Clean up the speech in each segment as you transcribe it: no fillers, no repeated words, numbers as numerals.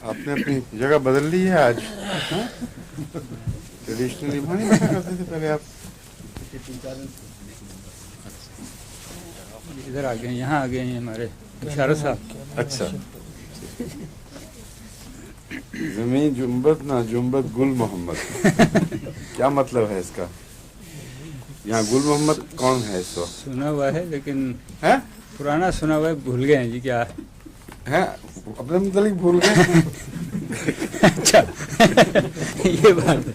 आपने अपनी जगह बदल ली है आज? ट्रेडिशनली वहाँ नहीं बैठा करते थे पहले आप? इधर आ गए, यहाँ आ गए हैं हमारे इशारा साहब। अच्छा। ज़मीं जुम्बत ना जुम्बत गुल मोहम्मद, क्या मतलब है इसका? यहाँ गुल मोहम्मद कौन है इस वक्त? सुना हुआ है लेकिन है? पुराना सुना हुआ है, भूल गए हैं जी क्या है? अपने मुतालिक भूल गए? अच्छा ये बात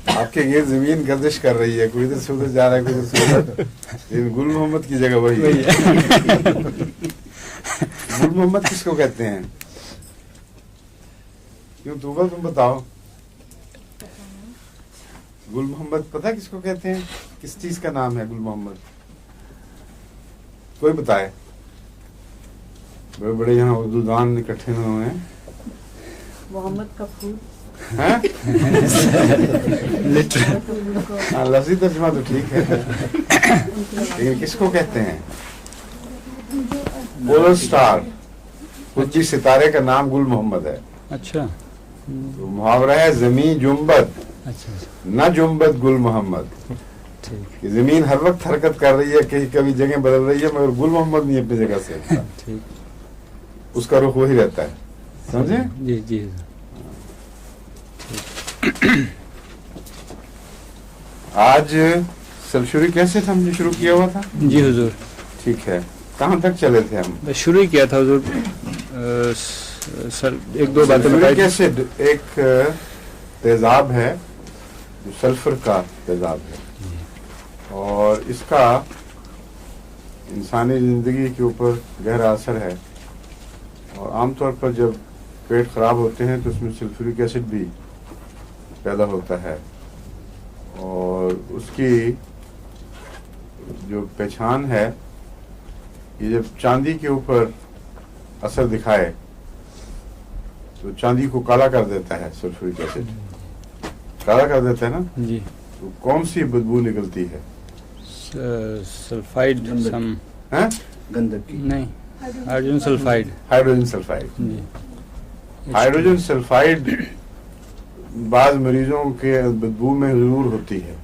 आपके ये जमीन गर्दिश कर रही है, कोई इधर से उधर जा रहा है, कोई इधर से उधर, लेकिन गुल मोहम्मद की जगह वही है। गुल मोहम्मद किसको कहते हैं? क्यों तूबा तुम बताओ। गुल मोहम्मद पता है किसको कहते हैं? किस चीज का नाम है गुल मोहम्मद? कोई बताए? बड़े बड़े यहाँ उर्दू दान इकट्ठे हुए हैं। मोहम्मद का फूल हाँ, लफ्जी तर्जुमा तो ठीक है, लेकिन किसको कहते हैं? पोलर स्टार, कुछ सितारे का नाम गुल मोहम्मद है। अच्छा, तो मुहावरा है ज़मीन जुम्बत अच्छा न जुम्बत गुल मोहम्मद, ठीक कि जमीन हर वक्त हरकत कर रही है, कहीं कभी जगह बदल रही है, मगर गुल मोहम्मद नहीं अपनी जगह से, ठीक, उसका रुख वही रहता है। समझे? जी जी। आज सलशुरी कैसे हमने शुरू किया हुआ था? जी हुजूर, ठीक है, कहाँ तक चले थे हम? बस शुरू ही किया था हुजूर। सर एक दो बातें सल्फ्यूरिक बताइए। एसिड एक तेजाब है जो सल्फर का तेजाब है, और इसका इंसानी ज़िंदगी के ऊपर गहरा असर है, और आमतौर पर जब पेट ख़राब होते हैं तो उसमें सल्फ्यूरिक एसिड भी पैदा होता है, और उसकी जो पहचान है, ये जब चांदी के ऊपर असर दिखाए तो चांदी को काला कर देता है। सल्फ्यूरिक एसिड काला कर देता है ना, जी, तो कौन सी बदबू निकलती है? सल्फाइड सम हैं? गंधक की नहीं, हाइड्रोजन सल्फाइड। Hydrogen sulphide. जी, हाइड्रोजन सल्फाइड बाज़ मरीजों के बदबू में ज़रूर होती है,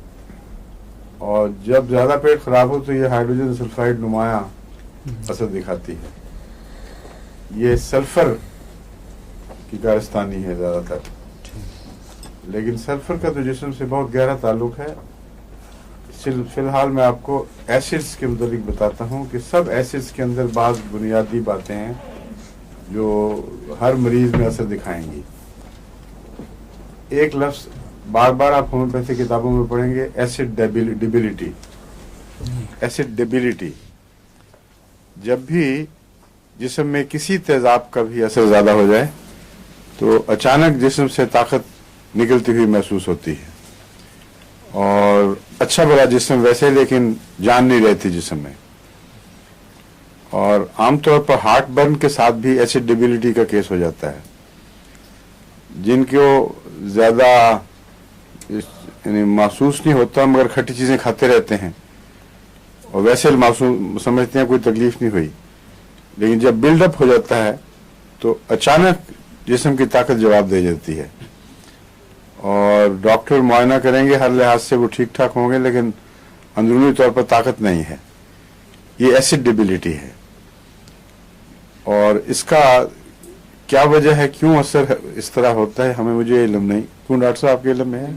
और जब ज़्यादा पेट खराब हो तो ये हाइड्रोजन सल्फाइड नुमाया असर दिखाती है। ये सल्फर की कारस्तानी है ज़्यादातर, लेकिन सल्फर का तो जिस्म से बहुत गहरा ताल्लुक है। फिलहाल मैं आपको एसिड्स के मुतालिक बताता हूँ कि सब एसिड्स के अंदर बाज़ बुनियादी बातें हैं जो हर मरीज में असर दिखाएंगी। एक लफ्ज़ बार बार आप होम्योपैथी किताबों में पढ़ेंगे, एसिड डेबिलिटी। एसिड डेबिलिटी, जब भी जिस्म में किसी तेजाब का भी असर ज़्यादा हो जाए तो अचानक जिस्म से ताकत निकलती हुई महसूस होती है, और अच्छा भला जिस्म वैसे, लेकिन जान नहीं रहती जिस्म में। और आमतौर पर हार्ट बर्न के साथ भी एसिड डेबिलिटी का केस हो जाता है। जिनको ज़्यादा यानी महसूस नहीं होता मगर खट्टी चीज़ें खाते रहते हैं और वैसे मासूम समझते हैं कोई तकलीफ नहीं हुई, लेकिन जब बिल्डअप हो जाता है तो अचानक जिस्म की ताकत जवाब दे जाती है, और डॉक्टर मुआयना करेंगे, हर लिहाज से वो ठीक ठाक होंगे, लेकिन अंदरूनी तौर पर ताकत नहीं है। ये एसिड डेबिलिटी है, और इसका क्या वजह है, क्यों असर इस तरह होता है, हमें मुझे इल्म नहीं। क्यों डॉक्टर साहब आपके इल्म में है?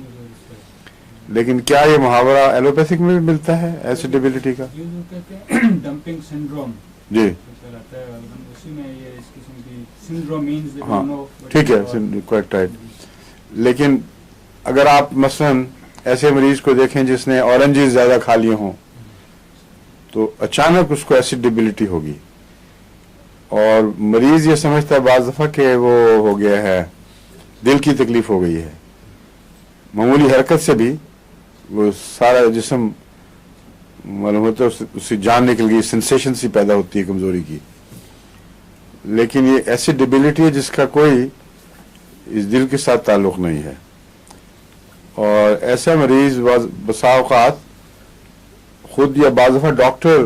लेकिन क्या ये मुहावरा एलोपैथिक में भी मिलता है एसिड डेबिलिटी का? ये जो कहते हैं डंपिंग सिंड्रोम जी, कहलाता है, उसी में ये इस किस्म की सिंड्रोम मींस हाँ ठीक है, क्वाइट राइट। लेकिन अगर आप मसलन ऐसे मरीज को देखें जिसने ऑरेंजेस ज़्यादा खा लिए हों तो अचानक उसको एसिड डेबिलिटी होगी, और मरीज ये समझता है बाज़ दफ़ा कि वो हो गया है, दिल की तकलीफ हो गई है। मामूली हरकत से भी वो सारा जिस्म मालूम होता है उससे जान निकल गई, सेंसेशन सी पैदा होती है कमज़ोरी की। लेकिन ये एसिड डेबिलिटी है जिसका कोई इस दिल के साथ ताल्लुक़ नहीं है। اور ایسے مریض بسا اوقات خود یا بعض دفعہ ڈاکٹر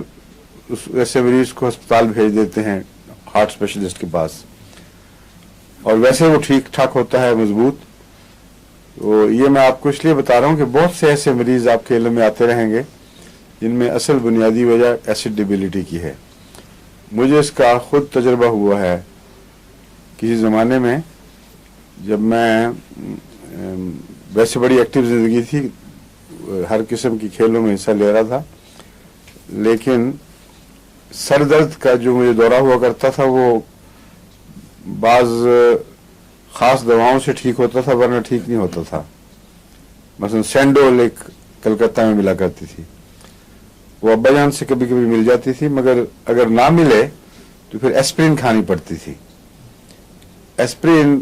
ایسے مریض کو ہسپتال بھیج دیتے ہیں ہارٹ اسپیشلسٹ کے پاس، اور ویسے وہ ٹھیک ٹھاک ہوتا ہے، مضبوط. تو یہ میں آپ کو اس لیے بتا رہا ہوں کہ بہت سے ایسے مریض آپ کے علم میں آتے رہیں گے جن میں اصل بنیادی وجہ ایسڈ ڈیبلٹی کی ہے. مجھے اس کا خود تجربہ ہوا ہے. کسی زمانے میں جب میں ویسے بڑی ایکٹیو زندگی تھی، ہر قسم کی کھیلوں میں حصہ لے رہا تھا، لیکن سر درد کا جو مجھے دورہ ہوا کرتا تھا وہ بعض خاص دواؤں سے ٹھیک ہوتا تھا، ورنہ ٹھیک نہیں ہوتا تھا. مثلا سینڈول ایک کلکتہ میں ملا کرتی تھی، وہ ابا جان سے کبھی کبھی مل جاتی تھی، مگر اگر نہ ملے تو پھر ایسپرین کھانی پڑتی تھی. ایسپرین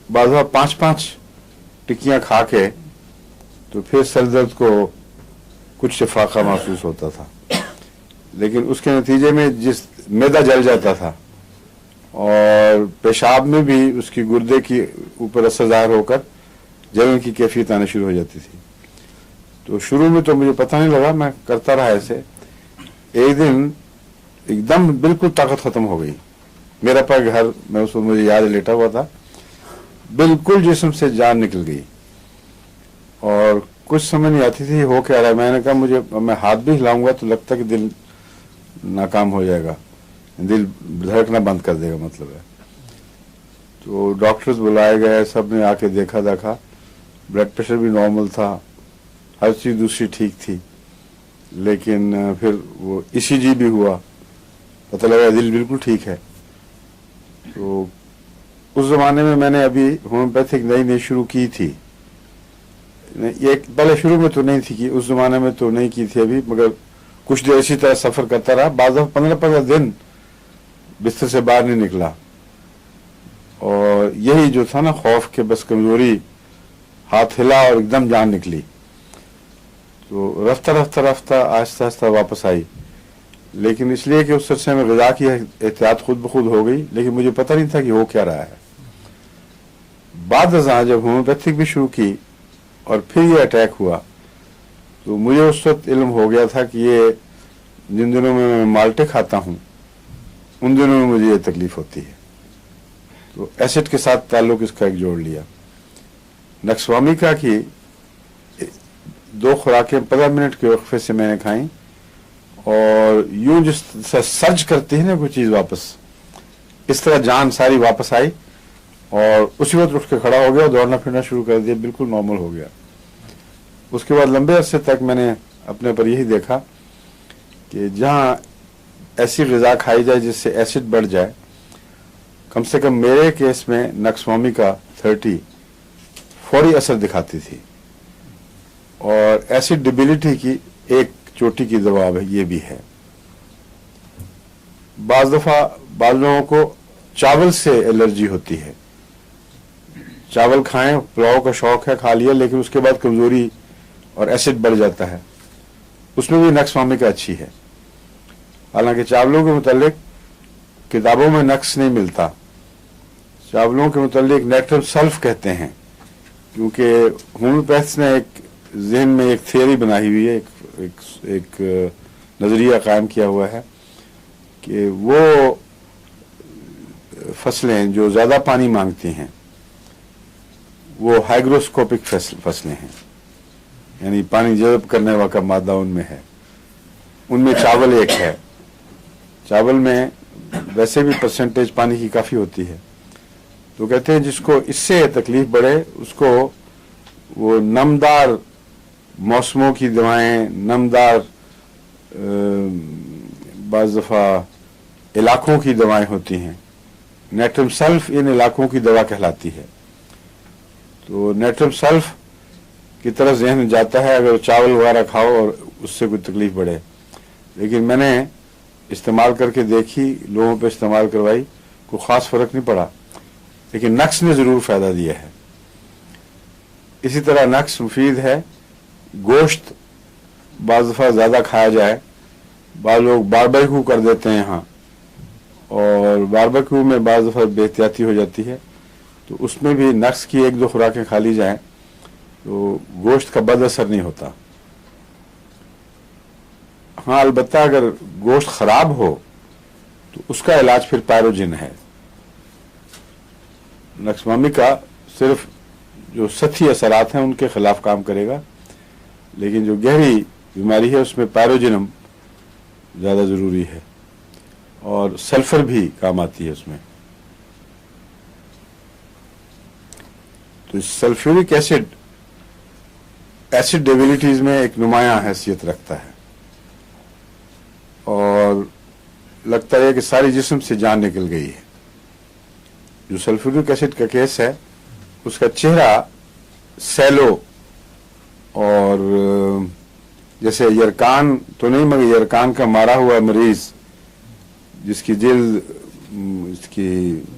بعض 5 ٹکیاں کھا کے تو پھر سر درد کو کچھ شفاقہ محسوس ہوتا تھا، لیکن اس کے نتیجے میں جس معدہ جل جاتا تھا اور پیشاب میں بھی اس کی گردے کی اوپر اثر ظاہر ہو کر جلن کی کیفیت آنا شروع ہو جاتی تھی. تو شروع میں تو مجھے پتہ نہیں لگا، میں کرتا رہا ایسے. ایک دن ایک دم بالکل طاقت ختم ہو گئی. میرا پا گھر، میں اس وقت مجھے یاد لیٹا ہوا تھا، بالکل جسم سے جان نکل گئی اور کچھ سمجھ نہیں آتی تھی ہو کیا رہا ہے. میں نے کہا میں ہاتھ بھی ہلاؤں گا تو لگتا کہ دل ناکام ہو جائے گا، دل دھڑکنا بند کر دے گا مطلب ہے. تو ڈاکٹرز بلائے گئے، سب نے آ کے دیکھا، بلڈ پریشر بھی نارمل تھا، ہر چیز دوسری ٹھیک تھی، لیکن پھر وہ ECG بھی ہوا، پتہ لگا دل بالکل ٹھیک ہے. تو اس زمانے میں نے ابھی ہومیوپیتھک نئی شروع کی تھی. یہ پہلے شروع میں تو نہیں تھی کی، اس زمانے میں تو نہیں کی تھی ابھی، مگر کچھ دیر اسی طرح سفر کرتا رہا. بعض 15 دن بستر سے باہر نہیں نکلا، اور یہی جو تھا نا خوف کہ بس کمزوری، ہاتھ ہلا اور ایک دم جان نکلی. تو رفتہ آہستہ آہستہ واپس آئی، لیکن اس لیے کہ اس عرصے میں غذا کی احتیاط خود بخود ہو گئی، لیکن مجھے پتہ نہیں تھا کہ ہو کیا رہا ہے. بعد ازاں جب ہومیوپیتھک بھی شروع کی اور پھر یہ اٹیک ہوا، تو مجھے اس وقت علم ہو گیا تھا کہ یہ جن دنوں میں مالٹے کھاتا ہوں ان دنوں میں مجھے یہ تکلیف ہوتی ہے. تو ایسڈ کے ساتھ تعلق اس کا ایک جوڑ لیا. نکسوامیکا کی 2 خوراکیں 15 منٹ کے وقفے سے میں نے کھائیں، اور یوں جس سے سرج کرتی ہے نا کوئی چیز واپس، اس طرح جان ساری واپس آئی اور اسی وقت اٹھ کے کھڑا ہو گیا، دوڑنا پھرنا شروع کر دیا، بالکل نارمل ہو گیا. اس کے بعد لمبے عرصے تک میں نے اپنے پر یہی دیکھا کہ جہاں ایسی غذا کھائی جائے جس سے ایسڈ بڑھ جائے، کم سے کم میرے کیس میں نکسوامیکا 30 فوری اثر دکھاتی تھی. اور ایسڈ ڈیبلٹی کی ایک چوٹی کی دوا یہ بھی ہے. بعض دفعہ بعض لوگوں کو چاول سے الرجی ہوتی ہے، چاول کھائیں، پلاؤ کا شوق ہے، کھا لیا، لیکن اس کے بعد کمزوری اور ایسڈ بڑھ جاتا ہے. اس میں بھی نکسوامیکا اچھی ہے. حالانکہ چاولوں کے متعلق کتابوں میں نقص نہیں ملتا. چاولوں کے متعلق نیٹرم سلف کہتے ہیں، کیونکہ ہومیوپیتھس نے ایک ذہن میں ایک تھیوری بنائی ہوئی ہے، ایک نظریہ قائم کیا ہوا ہے کہ وہ فصلیں جو زیادہ پانی مانگتی ہیں وہ ہائیگروسکوپک فصلیں ہیں، یعنی پانی جذب کرنے والا مادہ ان میں ہے. ان میں چاول ایک ہے. چاول میں ویسے بھی پرسنٹیج پانی کی کافی ہوتی ہے. تو کہتے ہیں جس کو اس سے تکلیف بڑھے اس کو وہ نمدار موسموں کی دوائیں، نمدار بعض دفعہ علاقوں کی دوائیں ہوتی ہیں. نیٹرم سلف ان علاقوں کی دوا کہلاتی ہے. تو نیٹرم سلف کی طرف ذہن جاتا ہے اگر چاول وغیرہ کھاؤ اور اس سے کوئی تکلیف بڑھے. لیکن میں نے استعمال کر کے دیکھی، لوگوں پہ استعمال کروائی، کوئی خاص فرق نہیں پڑا، لیکن نقص نے ضرور فائدہ دیا ہے. اسی طرح نقص مفید ہے. گوشت بعض دفعہ زیادہ کھایا جائے، بعض لوگ باربیکیو کر دیتے ہیں یہاں، اور باربیکیو میں بعض دفعہ بے احتیاطی ہو جاتی ہے، تو اس میں بھی نقص کی 1-2 خوراکیں کھا لی جائیں تو گوشت کا بد اثر نہیں ہوتا. ہاں البتہ اگر گوشت خراب ہو تو اس کا علاج پھر پیروجن ہے. نقص کا صرف جو سطحی اثرات ہیں ان کے خلاف کام کرے گا، لیکن جو گہری بیماری ہے اس میں پیروجنم زیادہ ضروری ہے، اور سلفر بھی کام آتی ہے اس میں. تو سلفیورک ایسڈ ڈیبلٹیز میں ایک نمایاں حیثیت رکھتا ہے، اور لگتا ہے کہ ساری جسم سے جان نکل گئی ہے. جو سلفیورک ایسڈ کا کیس ہے اس کا چہرہ سیلو اور جیسے یرکان تو نہیں، مگر یرکان کا مارا ہوا مریض جس کی جلد اس کی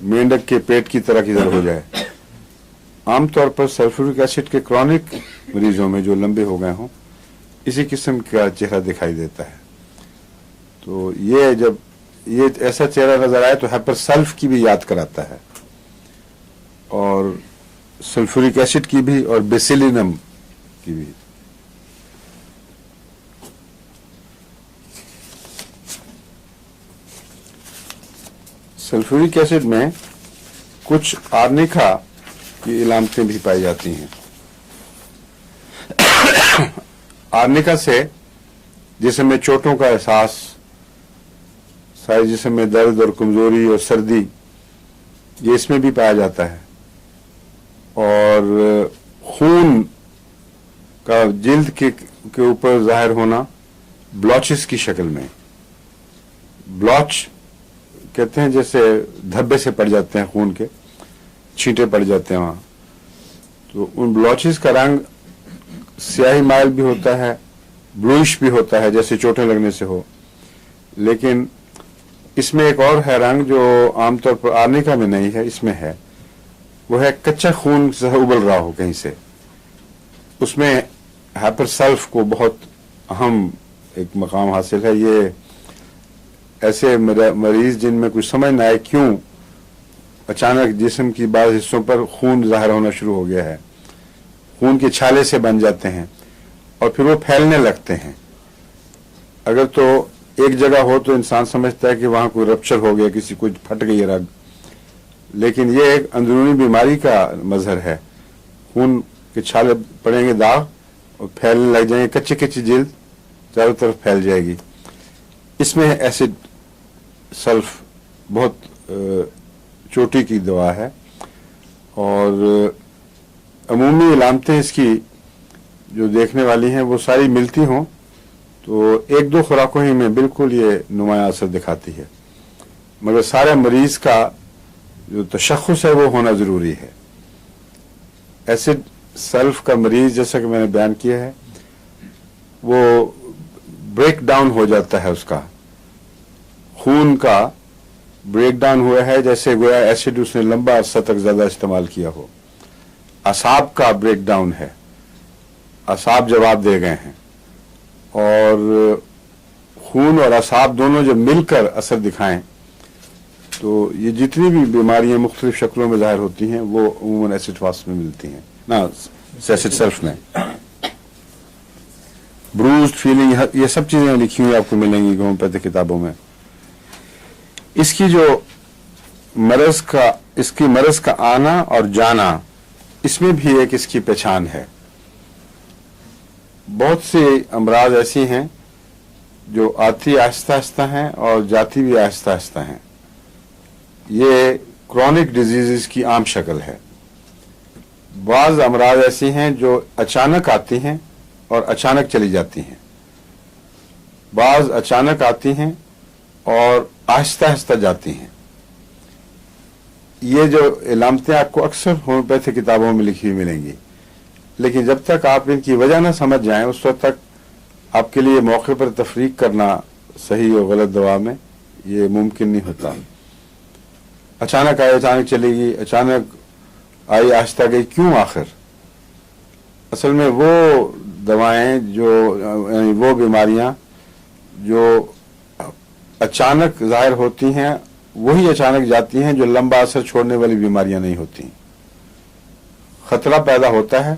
مینڈک کے پیٹ کی طرح کدھر ہو جائے. عام طور پر سلفیورک ایسڈ کے کرونک مریضوں میں جو لمبے ہو گئے ہوں اسی قسم کا چہرہ دکھائی دیتا ہے. تو یہ جب یہ ایسا چہرہ نظر آئے تو ہائپر سلف کی بھی یاد کراتا ہے، اور سلفورک ایسڈ کی بھی اور بیسیلینم کی بھی. سلفورک ایسڈ میں کچھ آرنیکا کی علامتیں بھی پائی جاتی ہیں. آرنیکا سے جسم میں چوٹوں کا احساس، سارے جسم میں درد اور کمزوری اور سردی، یہ اس میں بھی پایا جاتا ہے. اور خون کا جلد کے اوپر ظاہر ہونا بلوچز کی شکل میں. بلوچ کہتے ہیں جیسے دھبے سے پڑ جاتے ہیں، خون کے چھینٹے پڑ جاتے ہیں وہاں. تو ان بلوچز کا رنگ سیاہی مائل بھی ہوتا ہے، بلوئش بھی ہوتا ہے جیسے چوٹیں لگنے سے ہو. لیکن اس میں ایک اور ہے رنگ جو عام طور پر آرنیکا میں نہیں ہے، اس میں ہے. وہ ہے کچا خون سے ابل رہا ہو کہیں سے. اس میں ہائپر سلف کو بہت اہم ایک مقام حاصل ہے. یہ ایسے مریض جن میں کچھ سمجھ نہ آئے کیوں اچانک جسم کی بعض حصوں پر خون ظاہر ہونا شروع ہو گیا ہے، خون کے چھالے سے بن جاتے ہیں اور پھر وہ پھیلنے لگتے ہیں. اگر تو ایک جگہ ہو تو انسان سمجھتا ہے کہ وہاں کوئی رپچر ہو گیا، کسی کو پھٹ گئی رگ، لیکن یہ ایک اندرونی بیماری کا مظہر ہے. خون کے چھالے پڑیں گے داغ اور پھیلنے لگ جائیں گے، کچی کچی جلد چاروں طرف پھیل جائے گی. اس میں ایسڈ سلف بہت چوٹی کی دوا ہے، اور عمومی علامتیں اس کی جو دیکھنے والی ہیں وہ ساری ملتی ہوں تو ایک دو خوراکوں ہی میں بالکل یہ نمایاں اثر دکھاتی ہے. مگر سارے مریض کا جو تشخص ہے وہ ہونا ضروری ہے. ایسڈ سلف کا مریض جیسا کہ میں نے بیان کیا ہے وہ بریک ڈاؤن ہو جاتا ہے، اس کا خون کا بریک ڈاؤن ہوا ہے جیسے گویا ایسڈ اس نے لمبا عرصہ تک زیادہ استعمال کیا ہو. اعصاب کا بریک ڈاؤن ہے، اعصاب جواب دے گئے ہیں، اور خون اور اعصاب دونوں جب مل کر اثر دکھائیں تو یہ جتنی بھی بیماریاں مختلف شکلوں میں ظاہر ہوتی ہیں وہ عموماً ایسڈ فاسٹ میں ملتی ہیں نا، ایسڈ سلف میں. بروزڈ فیلنگ، یہ سب چیزیں لکھی ہوئی آپ کو ملیں گی ہومیوپیتھی کتابوں میں. اس کی جو مرض کا آنا اور جانا، اس میں بھی ایک اس کی پہچان ہے. بہت سی امراض ایسی ہیں جو آتی آہستہ آہستہ ہیں اور جاتی بھی آہستہ آہستہ ہیں. یہ کرونک ڈیزیزز کی عام شکل ہے. بعض امراض ایسی ہیں جو اچانک آتی ہیں اور اچانک چلی جاتی ہیں، بعض اچانک آتی ہیں اور آہستہ آہستہ جاتی ہیں. یہ جو علامتیں آپ کو اکثر ہومیوپیتھی کتابوں میں لکھی ہوئی ملیں گی، لیکن جب تک آپ ان کی وجہ نہ سمجھ جائیں اس وقت تک آپ کے لیے موقع پر تفریق کرنا صحیح اور غلط دوا میں یہ ممکن نہیں ہوتا. اچانک آئی اچانک چلے گی، اچانک آئی آہستہ گئی، کیوں آخر؟ اصل میں وہ دوائیں یعنی وہ بیماریاں جو اچانک ظاہر ہوتی ہیں وہی اچانک جاتی ہیں جو لمبا اثر چھوڑنے والی بیماریاں نہیں ہوتی. خطرہ پیدا ہوتا ہے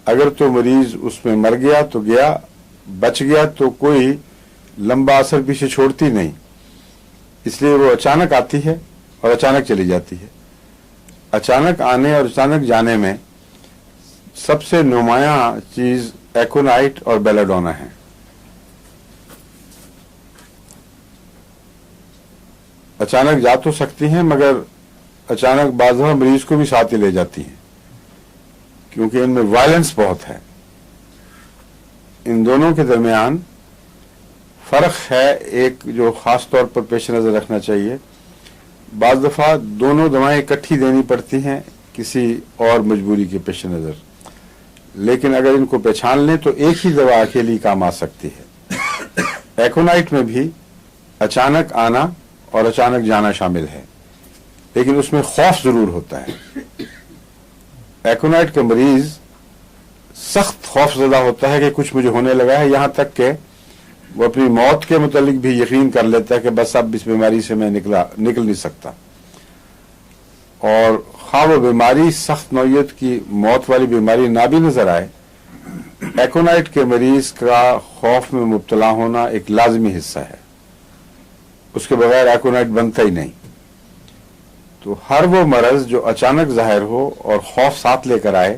اگر تو مریض اس میں مر گیا تو گیا، بچ گیا تو کوئی لمبا اثر پیچھے چھوڑتی نہیں، اس لیے وہ اچانک آتی ہے اور اچانک چلی جاتی ہے۔ اچانک آنے اور اچانک جانے میں سب سے نمایاں چیز ایکونائٹ اور بیلاڈونا ہے۔ اچانک جا تو سکتی ہیں مگر اچانک بعض دفعہ مریض کو بھی ساتھ ہی لے جاتی ہیں، کیونکہ ان میں وائلنس بہت ہے۔ ان دونوں کے درمیان فرق ہے ایک جو خاص طور پر پیش نظر رکھنا چاہیے۔ بعض دفعہ دونوں دوائیں اکٹھی دینی پڑتی ہیں کسی اور مجبوری کے پیش نظر، لیکن اگر ان کو پہچان لیں تو ایک ہی دوا اکیلی کام آ سکتی ہے۔ ایکونائٹ میں بھی اچانک آنا اور اچانک جانا شامل ہے، لیکن اس میں خوف ضرور ہوتا ہے۔ ایکونائٹ کا مریض سخت خوف زدہ ہوتا ہے کہ کچھ مجھے ہونے لگا ہے، یہاں تک کہ وہ اپنی موت کے متعلق بھی یقین کر لیتا ہے کہ بس اب اس بیماری سے میں نکل نہیں سکتا، اور خواہ وہ بیماری سخت نوعیت کی موت والی بیماری نہ بھی نظر آئے، ایکونائٹ کے مریض کا خوف میں مبتلا ہونا ایک لازمی حصہ ہے، اس کے بغیر ایکونائٹ بنتا ہی نہیں۔ تو ہر وہ مرض جو اچانک ظاہر ہو اور خوف ساتھ لے کر آئے،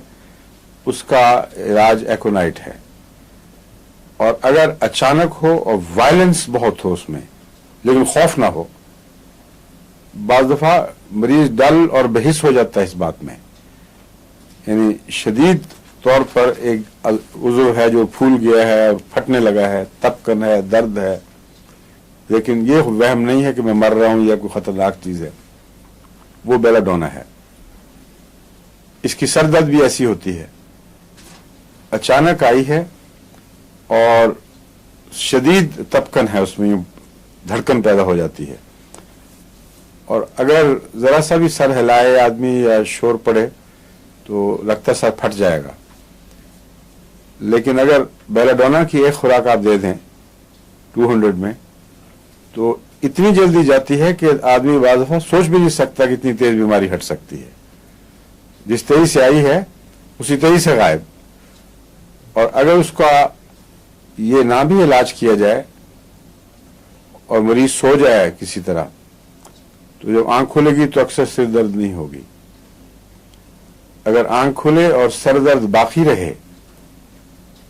اس کا علاج ایکونائٹ ہے۔ اور اگر اچانک ہو اور وائلنس بہت ہو اس میں لیکن خوف نہ ہو، بعض دفعہ مریض ڈل اور بحث ہو جاتا ہے اس بات میں، یعنی شدید طور پر ایک عضو ہے جو پھول گیا ہے، پھٹنے لگا ہے، تپکن ہے، درد ہے، لیکن یہ وہم نہیں ہے کہ میں مر رہا ہوں یا کوئی خطرناک چیز ہے، وہ بیلاڈونا ہے۔ اس کی سر درد بھی ایسی ہوتی ہے، اچانک آئی ہے اور شدید تپکن ہے، اس میں دھڑکن پیدا ہو جاتی ہے، اور اگر ذرا سا بھی سر ہلائے آدمی یا شور پڑے تو لگتا سر پھٹ جائے گا۔ لیکن اگر بیلاڈونا کی ایک خوراک آپ دے دیں 200 میں تو اتنی جلدی جاتی ہے کہ آدمی بعض دفعہ سوچ بھی نہیں سکتا کہ اتنی تیز بیماری ہٹ سکتی ہے، جس تیزی سے آئی ہے اسی تیزی سے غائب۔ اور اگر اس کا یہ نہ بھی علاج کیا جائے اور مریض سو جائے کسی طرح، تو جب آنکھ کھلے گی تو اکثر سر درد نہیں ہوگی۔ اگر آنکھ کھلے اور سر درد باقی رہے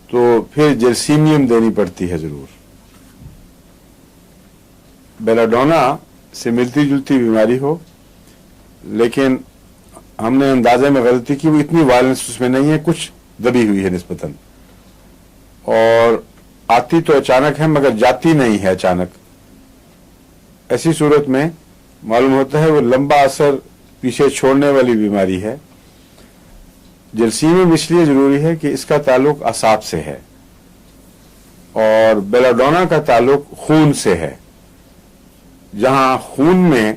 تو پھر جرسیمیم دینی پڑتی ہے ضرور۔ بیلاڈونا سے ملتی جلتی بیماری ہو، لیکن ہم نے اندازے میں غلطی کی، وہ اتنی وائلنس اس میں نہیں ہے، کچھ دبی ہوئی ہے نسبتاً، اور آتی تو اچانک ہے مگر جاتی نہیں ہے اچانک۔ ایسی صورت میں معلوم ہوتا ہے وہ لمبا اثر پیچھے چھوڑنے والی بیماری ہے۔ جرسیمیم اس لیے ضروری ہے کہ اس کا تعلق اعصاب سے ہے، اور بیلاڈونا کا تعلق خون سے ہے۔ جہاں خون میں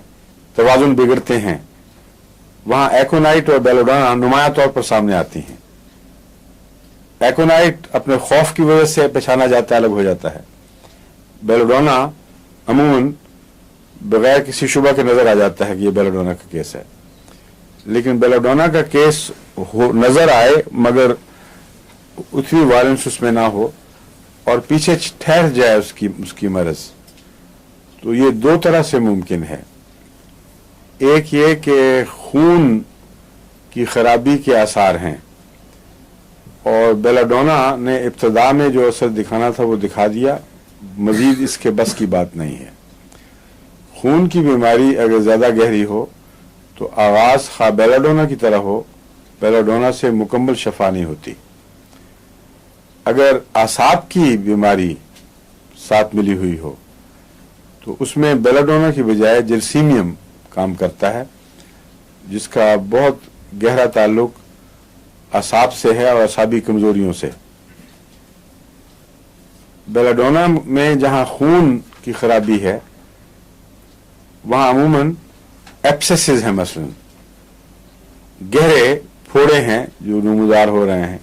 توازن بگڑتے ہیں وہاں ایکونائٹ اور بیلاڈونا نمایاں طور پر سامنے آتی ہیں۔ ایکونائٹ اپنے خوف کی وجہ سے پہچانا جاتا ہے، الگ ہو جاتا ہے۔ بیلاڈونا عموماً بغیر کسی شبہ کے نظر آ جاتا ہے کہ یہ بیلاڈونا کا کیس ہے، لیکن بیلاڈونا کا کیس نظر آئے مگر اتنی وائلنس اس میں نہ ہو اور پیچھے ٹھہر جائے اس کی مرض، تو یہ دو طرح سے ممکن ہے۔ ایک یہ کہ خون کی خرابی کے آثار ہیں، اور بیلاڈونا نے ابتدا میں جو اثر دکھانا تھا وہ دکھا دیا، مزید اس کے بس کی بات نہیں ہے۔ خون کی بیماری اگر زیادہ گہری ہو تو آغاز خواہ بیلاڈونا کی طرح ہو، بیلاڈونا سے مکمل شفا نہیں ہوتی۔ اگر اعصاب کی بیماری ساتھ ملی ہوئی ہو تو اس میں بیلاڈونا کی بجائے جرسیمیم کام کرتا ہے، جس کا بہت گہرا تعلق اعصاب سے ہے اور اعصابی کمزوریوں سے۔ بیلاڈونا میں جہاں خون کی خرابی ہے وہاں عموماً ایپسسز ہیں، مثلا گہرے پھوڑے ہیں جو نمودار ہو رہے ہیں۔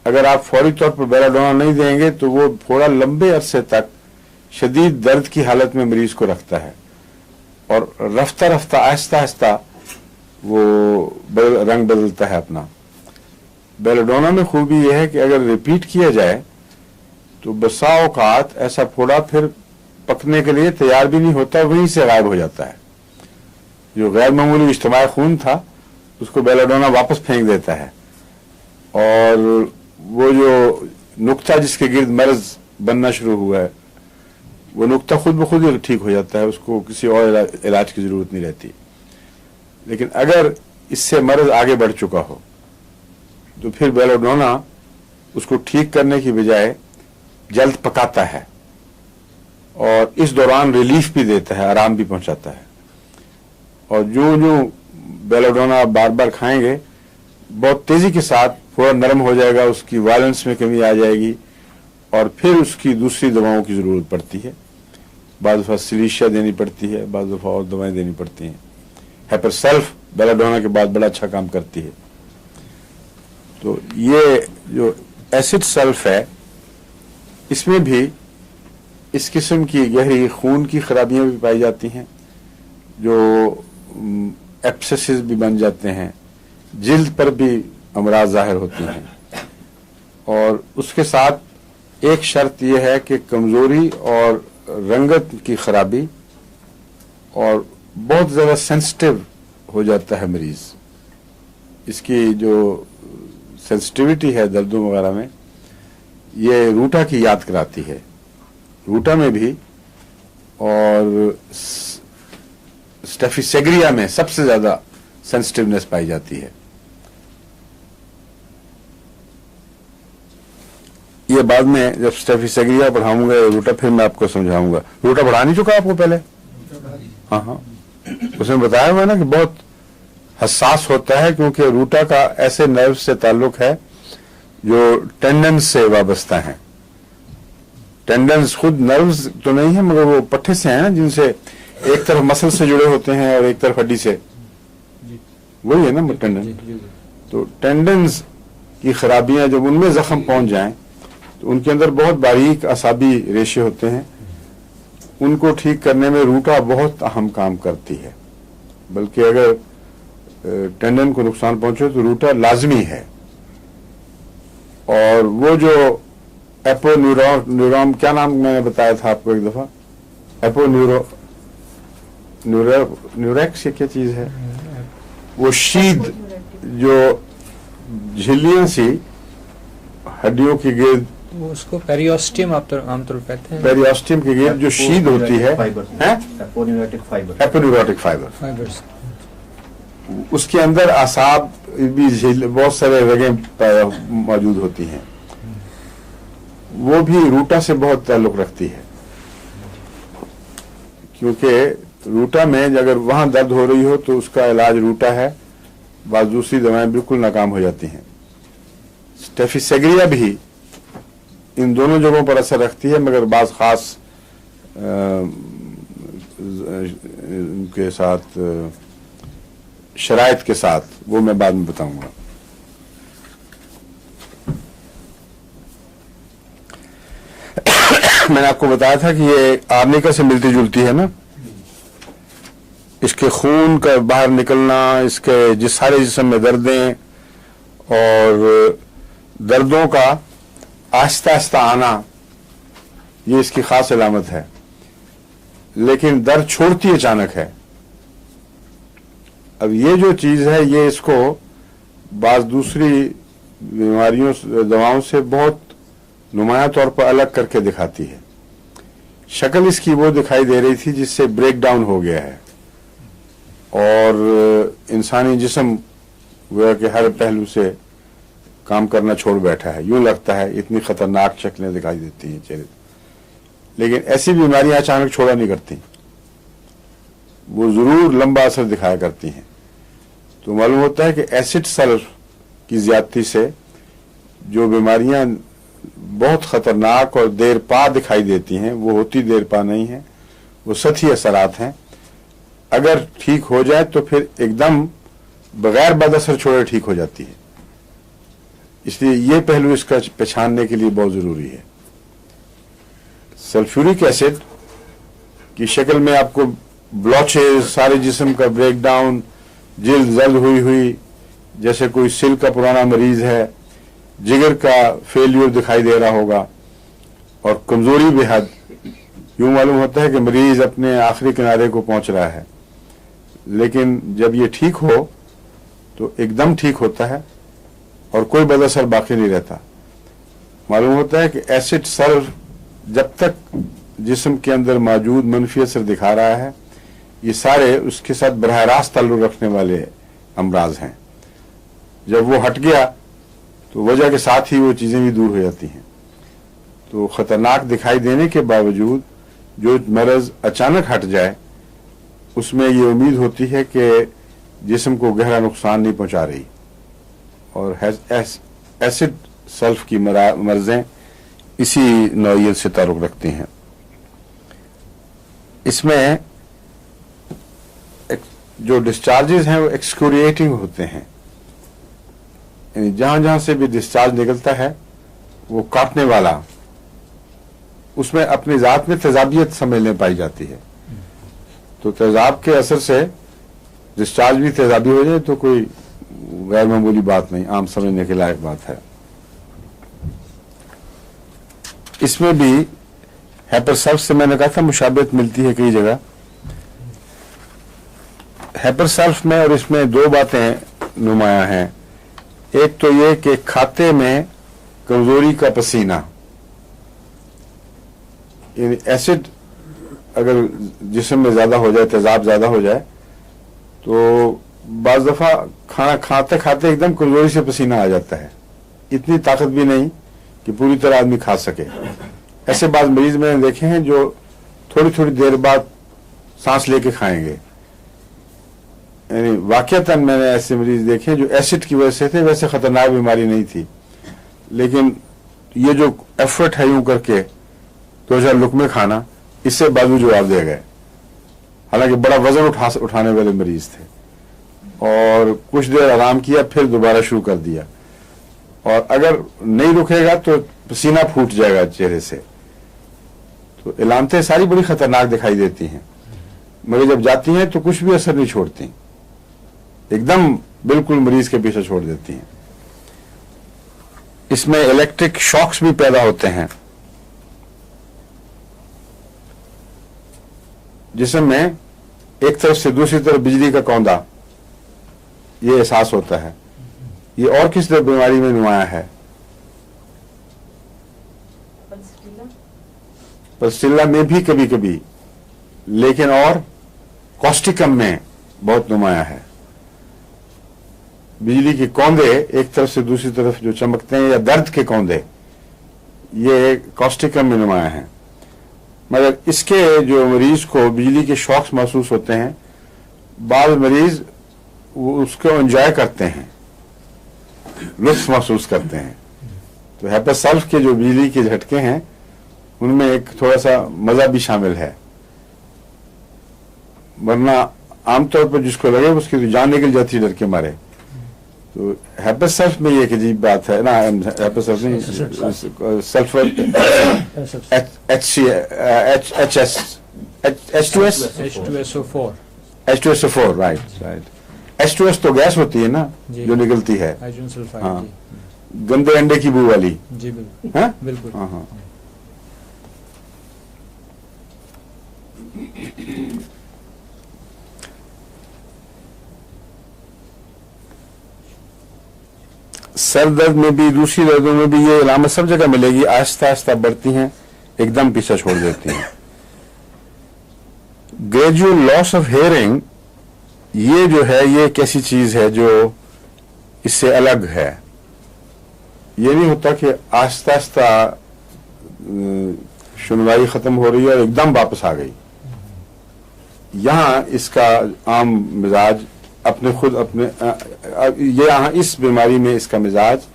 اگر آپ فوری طور پر بیلاڈونا نہیں دیں گے تو وہ پھوڑا لمبے عرصے تک شدید درد کی حالت میں مریض کو رکھتا ہے، اور رفتہ رفتہ آہستہ آہستہ وہ رنگ بدلتا ہے اپنا۔ बेलाडोना में खूबी यह है कि अगर रिपीट किया जाए तो बसा औकात ऐसा फोड़ा फिर पकने के लिए तैयार भी नहीं होता, वहीं से गायब हो जाता है। जो गैर मामूली इज्तिमाई खून था उसको बेलाडोना वापस फेंक देता है, और वो जो नुक्ता जिसके गिर्द मर्ज बनना शुरू हुआ है वो नुक्ता खुद ब खुद ही ठीक हो जाता है, उसको किसी और इलाज की जरूरत नहीं रहती। लेकिन अगर इससे मर्ज आगे बढ़ चुका हो तो फिर बेलाडोना उसको ठीक करने की बजाय जल्द पकाता है और इस दौरान रिलीफ भी देता है, आराम भी पहुंचाता है। और जो जो बेलाडोना बार बार खाएंगे बहुत तेजी के साथ थोड़ा नरम हो जाएगा, उसकी वायलेंस में कमी आ जाएगी और फिर उसकी दूसरी दवाओं की जरूरत पड़ती है। बाद दफा सिलीशिया देनी पड़ती है, बाद दफा और दवाएं देनी पड़ती हैं। हेपरसल्फ बेलाडोना के बाद बड़ा अच्छा काम करती है। तो ये जो एसिड सल्फ है इसमें भी इस किस्म की गहरी खून की खराबियां भी पाई जाती हैं, जो एब्सेसिस भी बन जाते हैं, जिल्द पर भी अमराज जाहिर होती हैं। और उसके साथ एक शर्त यह है कि कमजोरी और रंगत की खराबी, और बहुत ज़्यादा सेंसिटिव हो जाता है मरीज। इसकी जो सेंसिटिविटी है दर्दों वगैरह में, ये रूटा की याद कराती है। रूटा में भी और स्टेफिसेग्रिया में सबसे ज्यादा सेंसिटिवनेस पाई जाती है। ये बाद में जब स्टेफिसेग्रिया पढ़ाऊंगा रूटा फिर मैं आपको समझाऊंगा। रूटा पढ़ा नहीं चुका आपको पहले? हाँ हाँ, उसमें बताया हुआ ना कि बहुत हसास होता है, क्योंकि रूटा का ऐसे नर्व से ताल्लुक है जो टेंडन से वाबस्ता हैं। टेंडन्स खुद नर्व्स तो नहीं है मगर वो पट्टे से हैं जिनसे एक तरफ मसल से जुड़े होते हैं और एक तरफ हड्डी से, वही है ना टेंडन। तो टेंडन्स की खराबियां जब उनमें जख्म पहुंच जाएं तो उनके अंदर बहुत बारीक असाबी रेशे होते हैं, उनको ठीक करने में रूटा बहुत अहम काम करती है। बल्कि अगर टेंडन को नुकसान पहुंचे तो रूटा लाजमी है। और वो जो एपोन्यूरॉम, क्या नाम मैंने बताया था आपको एक दफा, न्यूरेक्स, ये क्या चीज है? वो शीद जो झिल्लियां सी हड्डियों की गिर्द, उसको पेरियोस्टियम आमतौर पर कहते हैं। पेरियोस्टियम की गिर्द जो शीद होती है, एपोन्यूरोटिक फाइबर, उसके अंदर आसाब भी बहुत सारे रगें मौजूद होती हैं, वो भी रूटा से बहुत ताल्लुक रखती है। क्योंकि रूटा में अगर वहां दर्द हो रही हो तो उसका इलाज रूटा है, बाद दूसरी दवाएं बिल्कुल नाकाम हो जाती हैं। स्टेफिसेग्रिया भी इन दोनों जगहों पर असर रखती है, मगर बाज खास के साथ शराइत के साथ, वो मैं बाद में बताऊंगा। मैंने आपको बताया था कि ये आर्निका से मिलती जुलती है ना, इसके खून का बाहर निकलना, इसके जिस सारे जिस्म में दर्दें और दर्दों का आहिस्ता आहिस्ता आना, ये इसकी खास अलामत है। लेकिन दर्द छोड़ती अचानक है। अब ये जो चीज है ये इसको बाज दूसरी बीमारियों दवाओं से बहुत नुमाया तौर पर अलग करके दिखाती है। शक्ल इसकी वो दिखाई दे रही थी जिससे ब्रेक डाउन हो गया है और इंसानी जिस्म गोया कि हर पहलू से काम करना छोड़ बैठा है, यूं लगता है। इतनी खतरनाक शक्लें दिखाई देती हैं चेहरे, लेकिन ऐसी बीमारियां अचानक छोड़ा नहीं करती, वो जरूर लंबा असर दिखाया करती हैं। तो मालूम होता है कि एसिड सल्फ की ज्यादती से जो बीमारियां बहुत खतरनाक और देर पा दिखाई देती हैं वो होती देर पा नहीं है, वो सतही असरात हैं। अगर ठीक हो जाए तो फिर एकदम बगैर बद असर छोड़े ठीक हो जाती है। इसलिए ये पहलू इसका पहचानने के लिए बहुत जरूरी है। सल्फ्यूरिक एसिड की शक्ल में आपको ब्लॉचेज, सारे जिस्म का ब्रेक डाउन, जिल्द जल्द हुई जैसे कोई सिल का पुराना मरीज है, जिगर का फेलियर दिखाई दे रहा होगा और कमजोरी बेहद, यूं मालूम होता है कि मरीज अपने आखिरी किनारे को पहुंच रहा है, लेकिन जब ये ठीक हो तो एकदम ठीक होता है और कोई बदअसर बाकी नहीं रहता। मालूम होता है कि एसिड सल्फ जब तक जिस्म के अंदर मौजूद मनफी असर दिखा रहा है, ये सारे उसके साथ बरह रास्त ताल्लुक रखने वाले अमराज हैं। जब वो हट गया तो वजह के साथ ही वो चीज़ें भी दूर हो जाती हैं। तो ख़तरनाक दिखाई देने के बावजूद जो मरज़ अचानक हट जाए, उसमें ये उम्मीद होती है कि जिस्म को गहरा नुकसान नहीं पहुंचा रही। और एसिड सल्फ की मर्ज़ें इसी नौइयत से ताल्लुक़ रखती हैं। इसमें जो डिस्चार्जेस हैं वो एक्सक्यूरिएटिंग होते हैं, यानी जहां जहां से भी डिस्चार्ज निकलता है वो काटने वाला, उसमें अपनी ज़ात में तेजाबियत समझने पाई जाती है। तो तेजाब के असर से डिस्चार्ज भी तेजाबी हो जाए तो कोई गैर मामूली बात नहीं, आम समझने के लायक बात है। इसमें भी हैपरसल्फ से मैंने कहा था मुशाबहत मिलती है कई जगह। हैपरसल्फ में और इसमें दो बातें नुमायां हैं। एक तो ये कि खाते में कमजोरी का पसीना, यानी एसिड अगर जिस्म में ज्यादा हो जाए, तेजाब ज्यादा हो जाए, तो बाज दफा खाना खाते खाते एकदम कमजोरी से पसीना आ जाता है। इतनी ताकत भी नहीं कि पूरी तरह आदमी खा सके। ऐसे बाद मरीज मैंने देखे हैं जो थोड़ी थोड़ी देर बाद सांस लेके खाएंगे। यानी वाकईतन मैंने ऐसे मरीज देखे हैं जो एसिड की वजह से थे, वैसे खतरनाक बीमारी नहीं थी, लेकिन ये जो एफर्ट है यूं करके 2000 लुकमे खाना, इससे बाजू जवाब दे गए। हालांकि बड़ा वजन उठाने वाले मरीज थे, और कुछ देर आराम किया फिर दोबारा शुरू कर दिया, और अगर नहीं रुकेगा तो पसीना फूट जाएगा चेहरे से। तो इलामतें सारी बड़ी खतरनाक दिखाई देती हैं, मगर जब जाती हैं तो कुछ भी असर नहीं छोड़ती, एकदम बिल्कुल मरीज के पीछे छोड़ देती हैं। इसमें इलेक्ट्रिक शॉक्स भी पैदा होते हैं, जिसमें एक तरफ से दूसरी तरफ बिजली का कौंदा, ये एहसास होता है। ये और किस तरह बीमारी में नुमाया है? पल्स्टिला में भी कभी कभी, लेकिन और कॉस्टिकम में बहुत नुमाया है। बिजली के कौंदे एक तरफ से दूसरी तरफ जो चमकते हैं, या दर्द के कौंदे, ये कॉस्टिकम में नुमाया है। मगर इसके जो मरीज को बिजली के शॉक्स महसूस होते हैं, बाद मरीज वो उसको एंजॉय करते हैं, लुत्फ महसूस करते हैं। तो हैपरसल्फ के जो बिजली के झटके हैं उनमें एक थोड़ा सा मजा भी शामिल है, वरना आमतौर पर जिसको लगे उसकी तो जान निकल जाती है डर के मारे। तो हैपरसल्फ में ये एक अजीब बात है ना, हैपरसल्फ नहीं, सल्फर H2SO4, राइट। H2S तो गैस होती है ना जो निकलती है, हाँ, गंदे अंडे की बू वाली। जी बिल्कुल, हाँ बिल्कुल, हाँ हाँ। सर दर्द में भी, दूसरी दर्दों में भी ये अलामत सब जगह मिलेगी, आहिस्ता आहिस्ता बढ़ती हैं, एकदम पीछा छोड़ देती हैं। ग्रेजुअल लॉस ऑफ हेयरिंग, ये जो है ये एक ऐसी चीज है जो इससे अलग है। ये नहीं होता कि आहिस्ता आहिस्ता सुनवाई खत्म हो रही है और एकदम वापस आ गई। यहां इसका आम मिजाज अपने खुद अपने ये यहाँ इस बीमारी में इसका मिजाज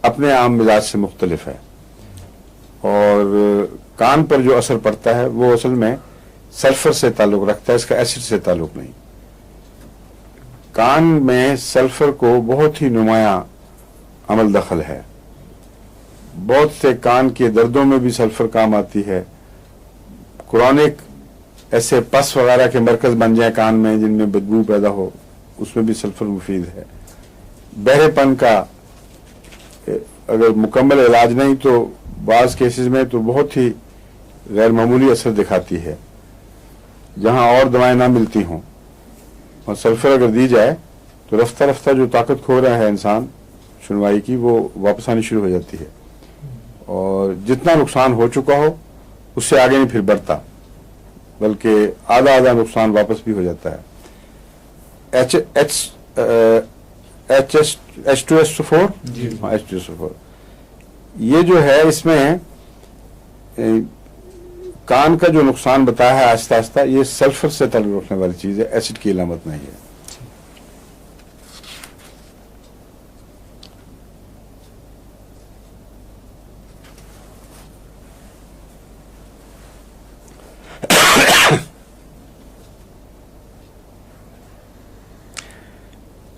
अपने आम मिजाज से मुख्तलिफ है, और कान पर जो असर पड़ता है वो असल में सल्फर से ताल्लुक रखता है, इसका एसिड से ताल्लुक नहीं। कान में सल्फर को बहुत ही नुमाया अमल दखल है। बहुत से कान के दर्दों में भी सल्फर काम आती है। क्रोनिक ऐसे पस वगैरह के मरकज बन जाए कान में जिनमें बदबू पैदा हो, उसमें भी सल्फर मुफीद है। बहरेपन का अगर मुकम्मल इलाज नहीं तो बाज़ केसेस में तो बहुत ही गैर मामूली असर दिखाती है, जहां और दवाएं ना मिलती हों और सल्फर अगर दी जाए तो रफ्ता रफ्ता जो ताकत खो रहा है इंसान सुनवाई की, वो वापस आनी शुरू हो जाती है और जितना नुकसान हो चुका हो उससे आगे नहीं फिर बढ़ता, बल्कि आधा आधा नुकसान वापस भी हो जाता है। H2SO4 H2SO4 ये जो है, इसमें कान का जो नुकसान बताया है आहिस्ता आहिस्ता, ये सल्फर से ताल्लुक रखने वाली चीज है, एसिड की अलामत नहीं है।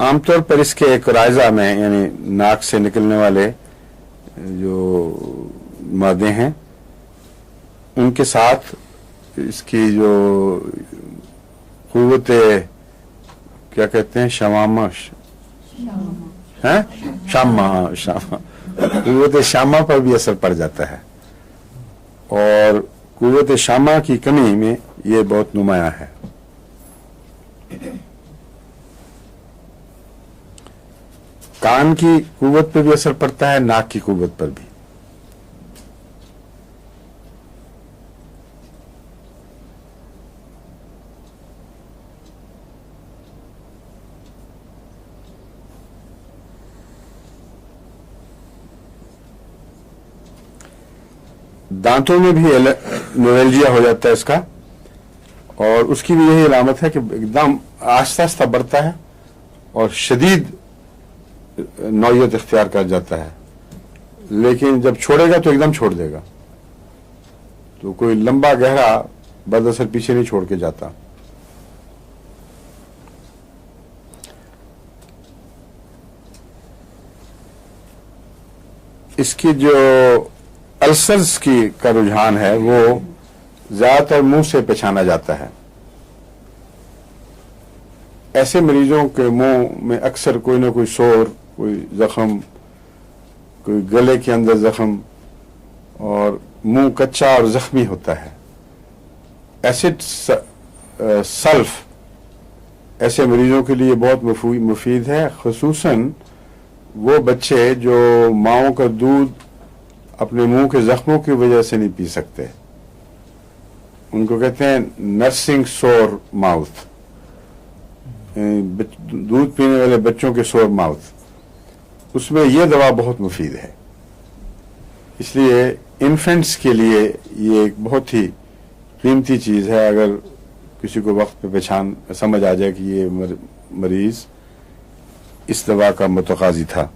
आमतौर पर इसके एक राइजा में, यानी नाक से निकलने वाले जो मादे हैं, उनके साथ इसकी जो कुव्वत क्या कहते हैं, शमामा है, शामा कुव्वत शामा पर भी असर पड़ जाता है और कुव्वत शामा की कमी में ये बहुत नुमाया है। कान की कुव्वत पर भी असर पड़ता है, नाक की कुव्वत पर भी। दांतों में भी नोवेल्जिया हो जाता है इसका, और उसकी भी यही अलामत है कि एकदम आहिस्ता आहिस्ता बढ़ता है और शदीद नौयत इख्तियार कर जाता है, लेकिन जब छोड़ेगा तो एकदम छोड़ देगा, तो कोई लंबा गहरा बदअसर पीछे नहीं छोड़ के जाता। इसकी जो अल्सर्स की का रुझान है वो ज्यादातर मुंह से पहचाना जाता है। ऐसे मरीजों के मुंह में अक्सर कोई ना कोई शोर, कोई जख्म, कोई गले के अंदर जख्म और मुंह कच्चा और जख्मी होता है। एसिड सल्फ ऐसे मरीजों के लिए बहुत मुफीद है, खुसूसन वो बच्चे जो माओं का दूध अपने मुंह के जख्मों की वजह से नहीं पी सकते, उनको कहते हैं नर्सिंग सोर माउथ, दूध पीने वाले बच्चों के सोर माउथ, उसमें यह दवा बहुत मुफीद है। इसलिए इन्फेंट्स के लिए ये एक बहुत ही कीमती चीज है। अगर किसी को वक्त पे पहचान समझ आ जाए कि ये मरीज इस दवा का मुतकाजी था।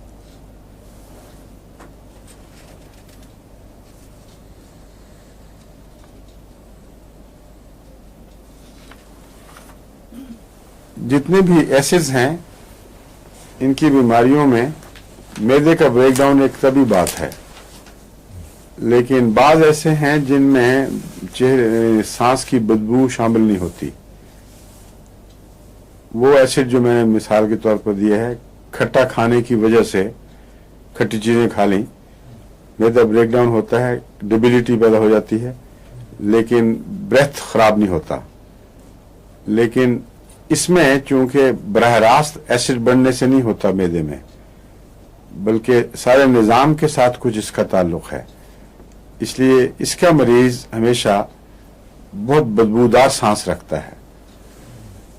जितने भी एसिड्स हैं, इनकी बीमारियों में मैदे का ब्रेकडाउन एक तभी बात है, लेकिन बाज ऐसे हैं जिनमें सांस की बदबू शामिल नहीं होती। वो एसिड जो मैंने मिसाल के तौर पर दिया है, खट्टा खाने की वजह से खट्टी चीजें खा ली, मैदा ब्रेकडाउन होता है, डिबिलिटी पैदा हो जाती है, लेकिन ब्रेथ खराब नहीं होता। लेकिन इसमें चूंकि बराह रास्त एसिड बढ़ने से नहीं होता मैदे में, बल्कि सारे निज़ाम के साथ कुछ इसका ताल्लुक है, इसलिए इसका मरीज हमेशा बहुत बदबूदार सांस रखता है।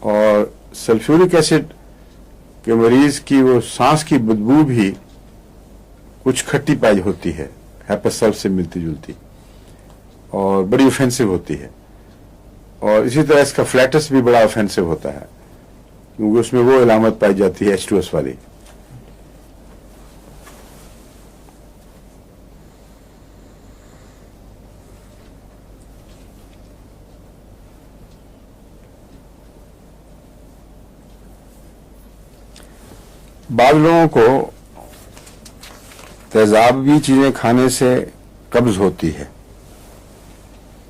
और सल्फ्यूरिक एसिड के मरीज की वो सांस की बदबू भी कुछ खट्टी पाई होती है, हेपेसल्फ से मिलती जुलती, और बड़ी ऑफेंसिव होती है। और इसी तरह इसका फ्लैटस भी बड़ा ऑफेंसिव होता है, क्योंकि उसमें वो अलामत पाई जाती है H2S वाली। बाद लोगों को तेजाबी चीजें खाने से कब्ज होती है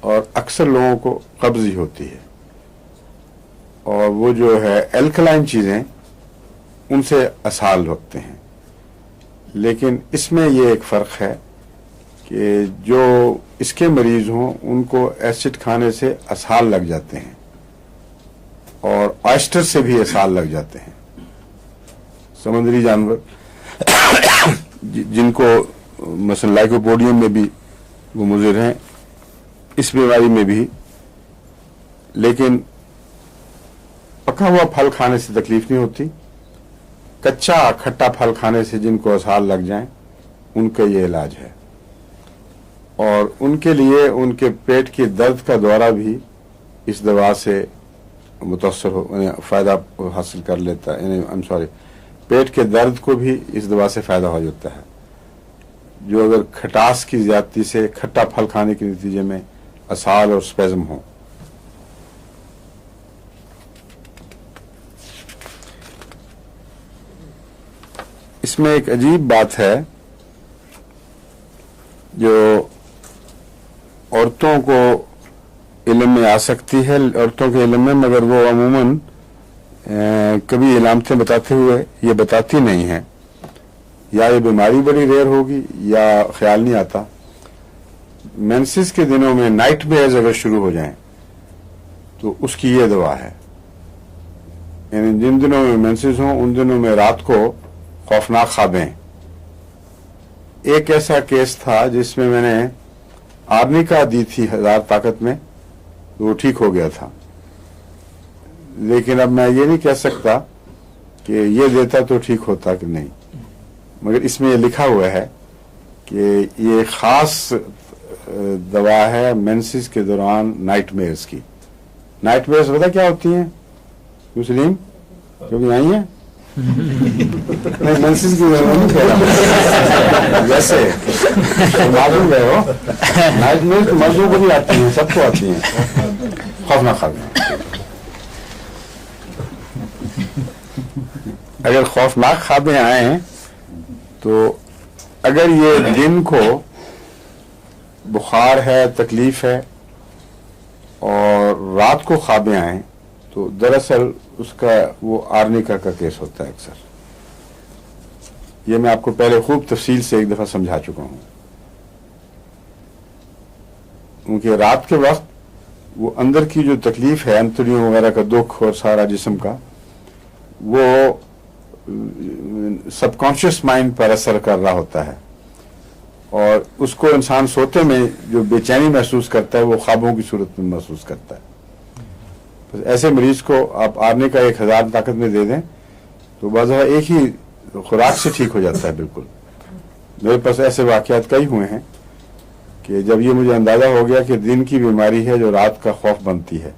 और अक्सर लोगों को कब्ज ही होती है, और वो जो है एल्कलाइन चीजें उनसे असहाल रखते हैं। لیکن اس میں یہ ایک فرق ہے کہ جو اس کے مریض ہوں ان کو ایسڈ کھانے سے اسہال لگ جاتے ہیں اور آئسٹر سے بھی اسہال لگ جاتے ہیں. سمندری جانور جن کو مثلا لائکوپوڈیم میں بھی وہ مضر ہیں اس بیماری میں بھی. لیکن پکا ہوا پھل کھانے سے تکلیف نہیں ہوتی. کچا کھٹا پھل کھانے سے جن کو اسہال لگ جائیں ان کا یہ علاج ہے. اور ان کے لیے ان کے پیٹ کی درد کا دورہ بھی اس دوا سے متاثر ہو فائدہ حاصل کر لیتا ہے. یعنی پیٹ کے درد کو بھی اس دوا سے فائدہ ہو جاتا ہے. جو اگر کھٹاس کی زیادتی سے کھٹا پھل کھانے کے نتیجے میں اسہال اور سپیزم ہو. اس میں ایک عجیب بات ہے جو عورتوں کو علم میں آ سکتی ہے, عورتوں کے علم میں, مگر وہ عموماً کبھی علامتیں بتاتے ہوئے یہ بتاتی نہیں ہیں. یا یہ بیماری بڑی ریئر ہوگی یا خیال نہیں آتا. مینسز کے دنوں میں نائٹ میئرز اگر شروع ہو جائیں تو اس کی یہ دوا ہے. یعنی جن دنوں میں مینسز ہوں ان دنوں میں رات کو خوفناک خوابیں. ایک ایسا کیس تھا جس میں نے آرنیکا دی تھی 1000 طاقت میں تو وہ ٹھیک ہو گیا تھا. لیکن اب میں یہ نہیں کہہ سکتا کہ یہ دیتا تو ٹھیک ہوتا کہ نہیں. مگر اس میں یہ لکھا ہوا ہے کہ یہ خاص دوا ہے مینسز کے دوران نائٹ میئرز کی. نائٹ میئرز پتہ کیا ہوتی ہیں مسلم جو بھی آئی ہیں؟ نہیں, مینسز کی نہیں کہہ رہا ویسے معلوم ہے وہ نائٹ میئرز مردوں کو بھی آتی ہیں, سب کو آتی ہیں خوفناک خوابیں. اگر خوفناک خوابیں آئیں تو اگر یہ دن کو بخار ہے, تکلیف ہے, اور رات کو خوابیں آئیں تو دراصل اس کا وہ آرنیکا کا کیس ہوتا ہے اکثر. یہ میں آپ کو پہلے خوب تفصیل سے ایک دفعہ سمجھا چکا ہوں. کیونکہ رات کے وقت وہ اندر کی جو تکلیف ہے, انتڑیوں وغیرہ کا دکھ اور سارا جسم کا, وہ سب کانشیس مائنڈ پر اثر کر رہا ہوتا ہے, اور اس کو انسان سوتے میں جو بے چینی محسوس کرتا ہے وہ خوابوں کی صورت میں محسوس کرتا ہے. بس ایسے مریض کو آپ آرنے کا 1000 طاقت میں دے دیں تو بعض دفعہ ایک ہی خوراک سے ٹھیک ہو جاتا ہے بالکل. میرے پاس ایسے واقعات کئی ہوئے ہیں کہ جب یہ مجھے اندازہ ہو گیا کہ دن کی بیماری ہے جو رات کا خوف بنتی ہے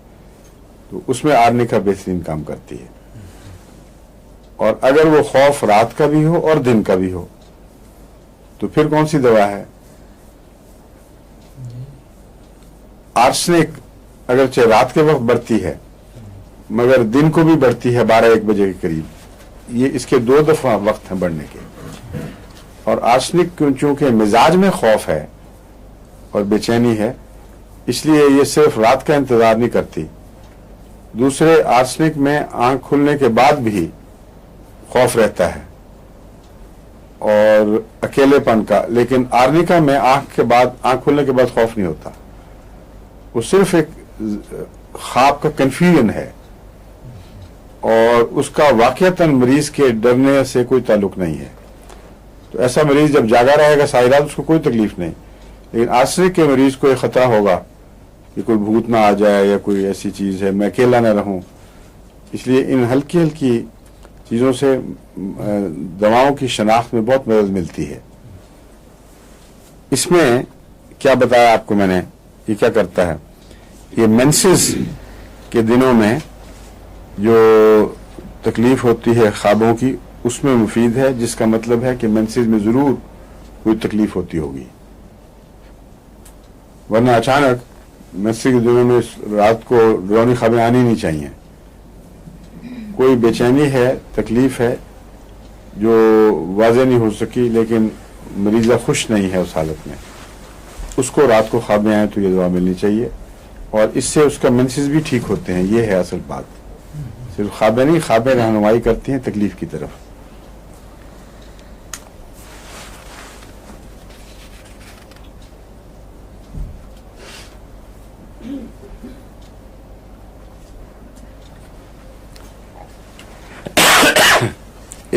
تو اس میں آرنے کا بہترین کام کرتی ہے. اور اگر وہ خوف رات کا بھی ہو اور دن کا بھی ہو تو پھر کون سی دوا ہے؟ آرسنک اگرچہ رات کے وقت بڑھتی ہے مگر دن کو بھی بڑھتی ہے 12-1 بجے کے قریب. یہ اس کے 2 دفعہ وقت ہیں بڑھنے کے. اور آرسنک چونکہ مزاج میں خوف ہے اور بے چینی ہے اس لیے یہ صرف رات کا انتظار نہیں کرتی. دوسرے آرسنک میں آنکھ کھلنے کے بعد بھی خوف رہتا ہے اور اکیلے پن کا, لیکن آرنیکا میں آنکھ کھلنے کے بعد خوف نہیں ہوتا. وہ صرف ایک خواب کا کنفیوژن ہے اور اس کا واقعتاً مریض کے ڈرنے سے کوئی تعلق نہیں ہے. تو ایسا مریض جب جاگا رہے گا ساری رات اس کو کوئی تکلیف نہیں. لیکن آرسنک کے مریض کو یہ خطرہ ہوگا کہ کوئی بھوت نہ آ جائے یا کوئی ایسی چیز ہے, میں اکیلا نہ رہوں. اس لیے ان ہلکی ہلکی چیزوں سے دواؤں کی شناخت میں بہت مدد ملتی ہے. اس میں کیا بتایا آپ کو میں نے, یہ کیا کرتا ہے, یہ مینسز کے دنوں میں جو تکلیف ہوتی ہے خوابوں کی اس میں مفید ہے, جس کا مطلب ہے کہ مینسز میں ضرور کوئی تکلیف ہوتی ہوگی. ورنہ اچانک مینسز کے دنوں میں رات کو ڈرونی خوابیں آنی نہیں چاہیے. کوئی بے چینی ہے, تکلیف ہے جو واضح نہیں ہو سکی لیکن مریضہ خوش نہیں ہے اس حالت میں, اس کو رات کو خوابیں آئیں تو یہ دوا ملنی چاہیے اور اس سے اس کا مینسز بھی ٹھیک ہوتے ہیں. یہ ہے اصل بات. صرف خوابیں نہیں, خوابیں رہنمائی کرتی ہیں تکلیف کی طرف.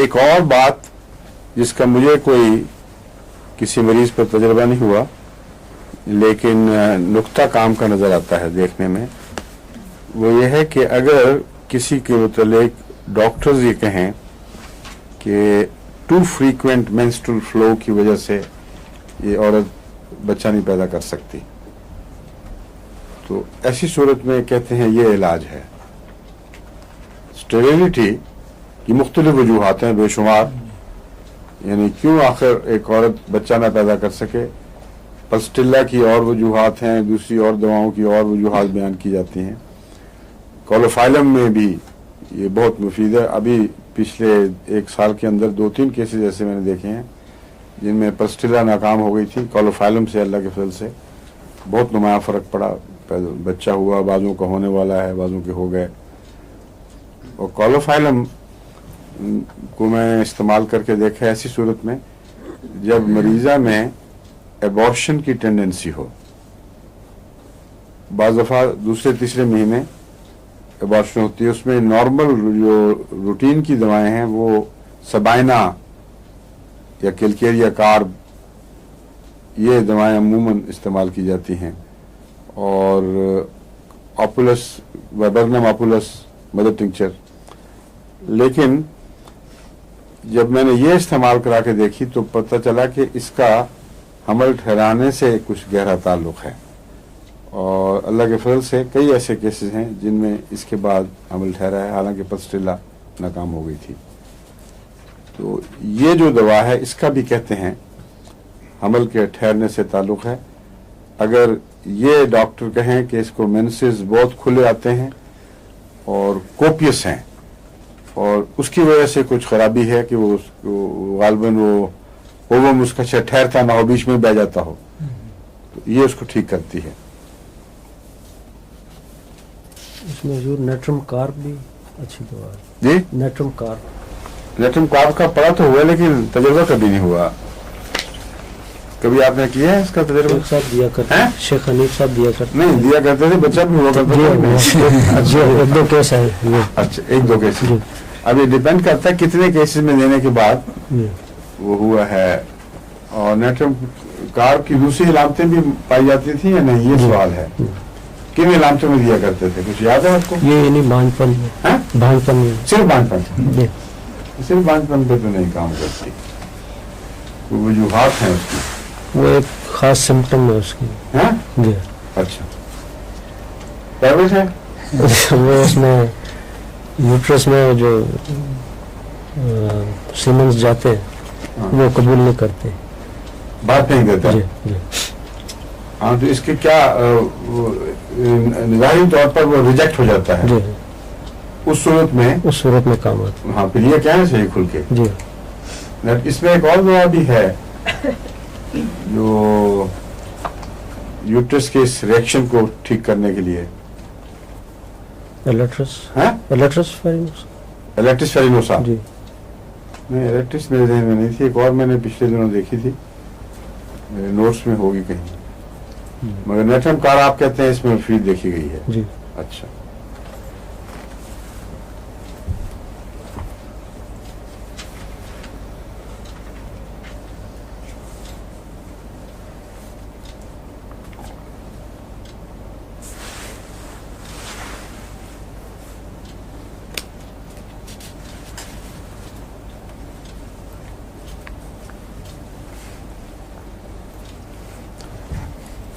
ایک اور بات جس کا مجھے کوئی کسی مریض پر تجربہ نہیں ہوا لیکن نقطہ کام کا نظر آتا ہے دیکھنے میں، وہ یہ ہے کہ اگر کسی کے متعلق ڈاکٹرز یہ کہیں کہ ٹو فریکوینٹ مینسٹرل فلو کی وجہ سے یہ عورت بچہ نہیں پیدا کر سکتی، تو ایسی صورت میں کہتے ہیں یہ علاج ہے۔ اسٹیریلٹی کی مختلف وجوہات ہیں بے شمار، یعنی کیوں آخر ایک عورت بچہ نہ پیدا کر سکے، پلسٹیلا کی اور وجوہات ہیں، دوسری اور دواؤں کی اور وجوہات بیان کی جاتی ہیں۔ کولوفائلم میں بھی یہ بہت مفید ہے۔ ابھی پچھلے 1 سال کے اندر 2-3 کیسز ایسے میں نے دیکھے ہیں جن میں پلسٹیلا ناکام ہو گئی تھی، کولوفائلم سے اللہ کے فضل سے بہت نمایاں فرق پڑا، بچہ ہوا، بعضوں کا ہونے والا ہے، بعضوں کے ہو گئے۔ اور کولوفائلم کو میں استعمال کر کے دیکھا ایسی صورت میں جب مریضہ میں ایبارشن کی ٹینڈنسی ہو، بعض دفعہ دوسرے تیسرے مہینے ایبارشن ہوتی ہے، اس میں نارمل جو روٹین کی دوائیں ہیں وہ سبائنا یا کیلکیریا کارب یہ دوائیں عموماً استعمال کی جاتی ہیں، اور آپولس ویبرنم آپولس مدر ٹنکچر، لیکن جب میں نے یہ استعمال کرا کے دیکھی تو پتہ چلا کہ اس کا حمل ٹھہرانے سے کچھ گہرا تعلق ہے، اور اللہ کے فضل سے کئی ایسے کیسز ہیں جن میں اس کے بعد حمل ٹھہرا ہے، حالانکہ پلسٹیلا ناکام ہو گئی تھی۔ تو یہ جو دوا ہے اس کا بھی کہتے ہیں حمل کے ٹھہرنے سے تعلق ہے۔ اگر یہ ڈاکٹر کہیں کہ اس کو مینسز بہت کھلے آتے ہیں اور کوپیس ہیں اور اس کی وجہ سے کچھ خرابی ہے کہ وہ غالباً وہ اووم اس کا ٹھہرتا نہ ہو، بیچ میں بہ جاتا ہو، تو یہ اس کو ٹھیک کرتی ہے۔ اس میں حضور نیٹرم کارب بھی اچھی دوا ہے۔ جی نیٹرم کارب، نیٹرم کارب کا پڑا تو ہوا لیکن تجربہ کبھی نہیں ہوا۔ کبھی آپ نے کیا ہے اس کا تجربہ؟ شیخ صاحب دیا کرتے، شیخ حنیف صاحب دیا کرتے، نہیں دیا کرتے تھے، بچہ بھی ہوا کرتا تھا۔ جی 1-2 کیس ہے۔ اچھا 1-2 کیس، اب یہ ڈیپینڈ کرتا ہے کتنے کیسز میں دینے کے بعد وہ ہوا ہے۔ اور نیٹرم کارب کی دوسری علامتیں بھی پائی جاتی تھیں یا نہیں، یہ سوال ہے۔ کن علامتوں میں دیا کرتے تھے، کچھ یاد ہے آپ کو؟ یہ نہیں بھانج پن میں، بھانج پن میں، صرف بانج پن، صرف بانج پن پہ تو نہیں کام کرتی، وجوہات ہیں اس کی، وہ ایک خاص سمٹم ہے اس کی۔ جی اچھا ٹیبلٹ ہے وہ اس میں یوٹرس میں جو سیمنز جاتے ہیں وہ قبول نہیں کرتے، بات نہیں کرتا۔ جی جی ہاں تو اس کے کیا ظاہری طور پر وہ ریجیکٹ ہو جاتا ہے، جی اس صورت میں کام آتا ہاں پھر یہ کیا ہے صحیح کھل کے۔ جی اس میں ایک اور دوا بھی ہے جو یوٹرس کے اس ریئیکشن کو ٹھیک کرنے کے لیے، الیکٹرس فیرینوسا۔ جی نہیں الیکٹرس میرے ذہن میں نہیں تھی، ایک اور میں نے پچھلے دنوں دیکھی تھی، میرے نوٹس میں ہوگی کہیں، مگر نیٹرم کار آپ کہتے ہیں اس میں مفید دیکھی گئی ہے۔ جی اچھا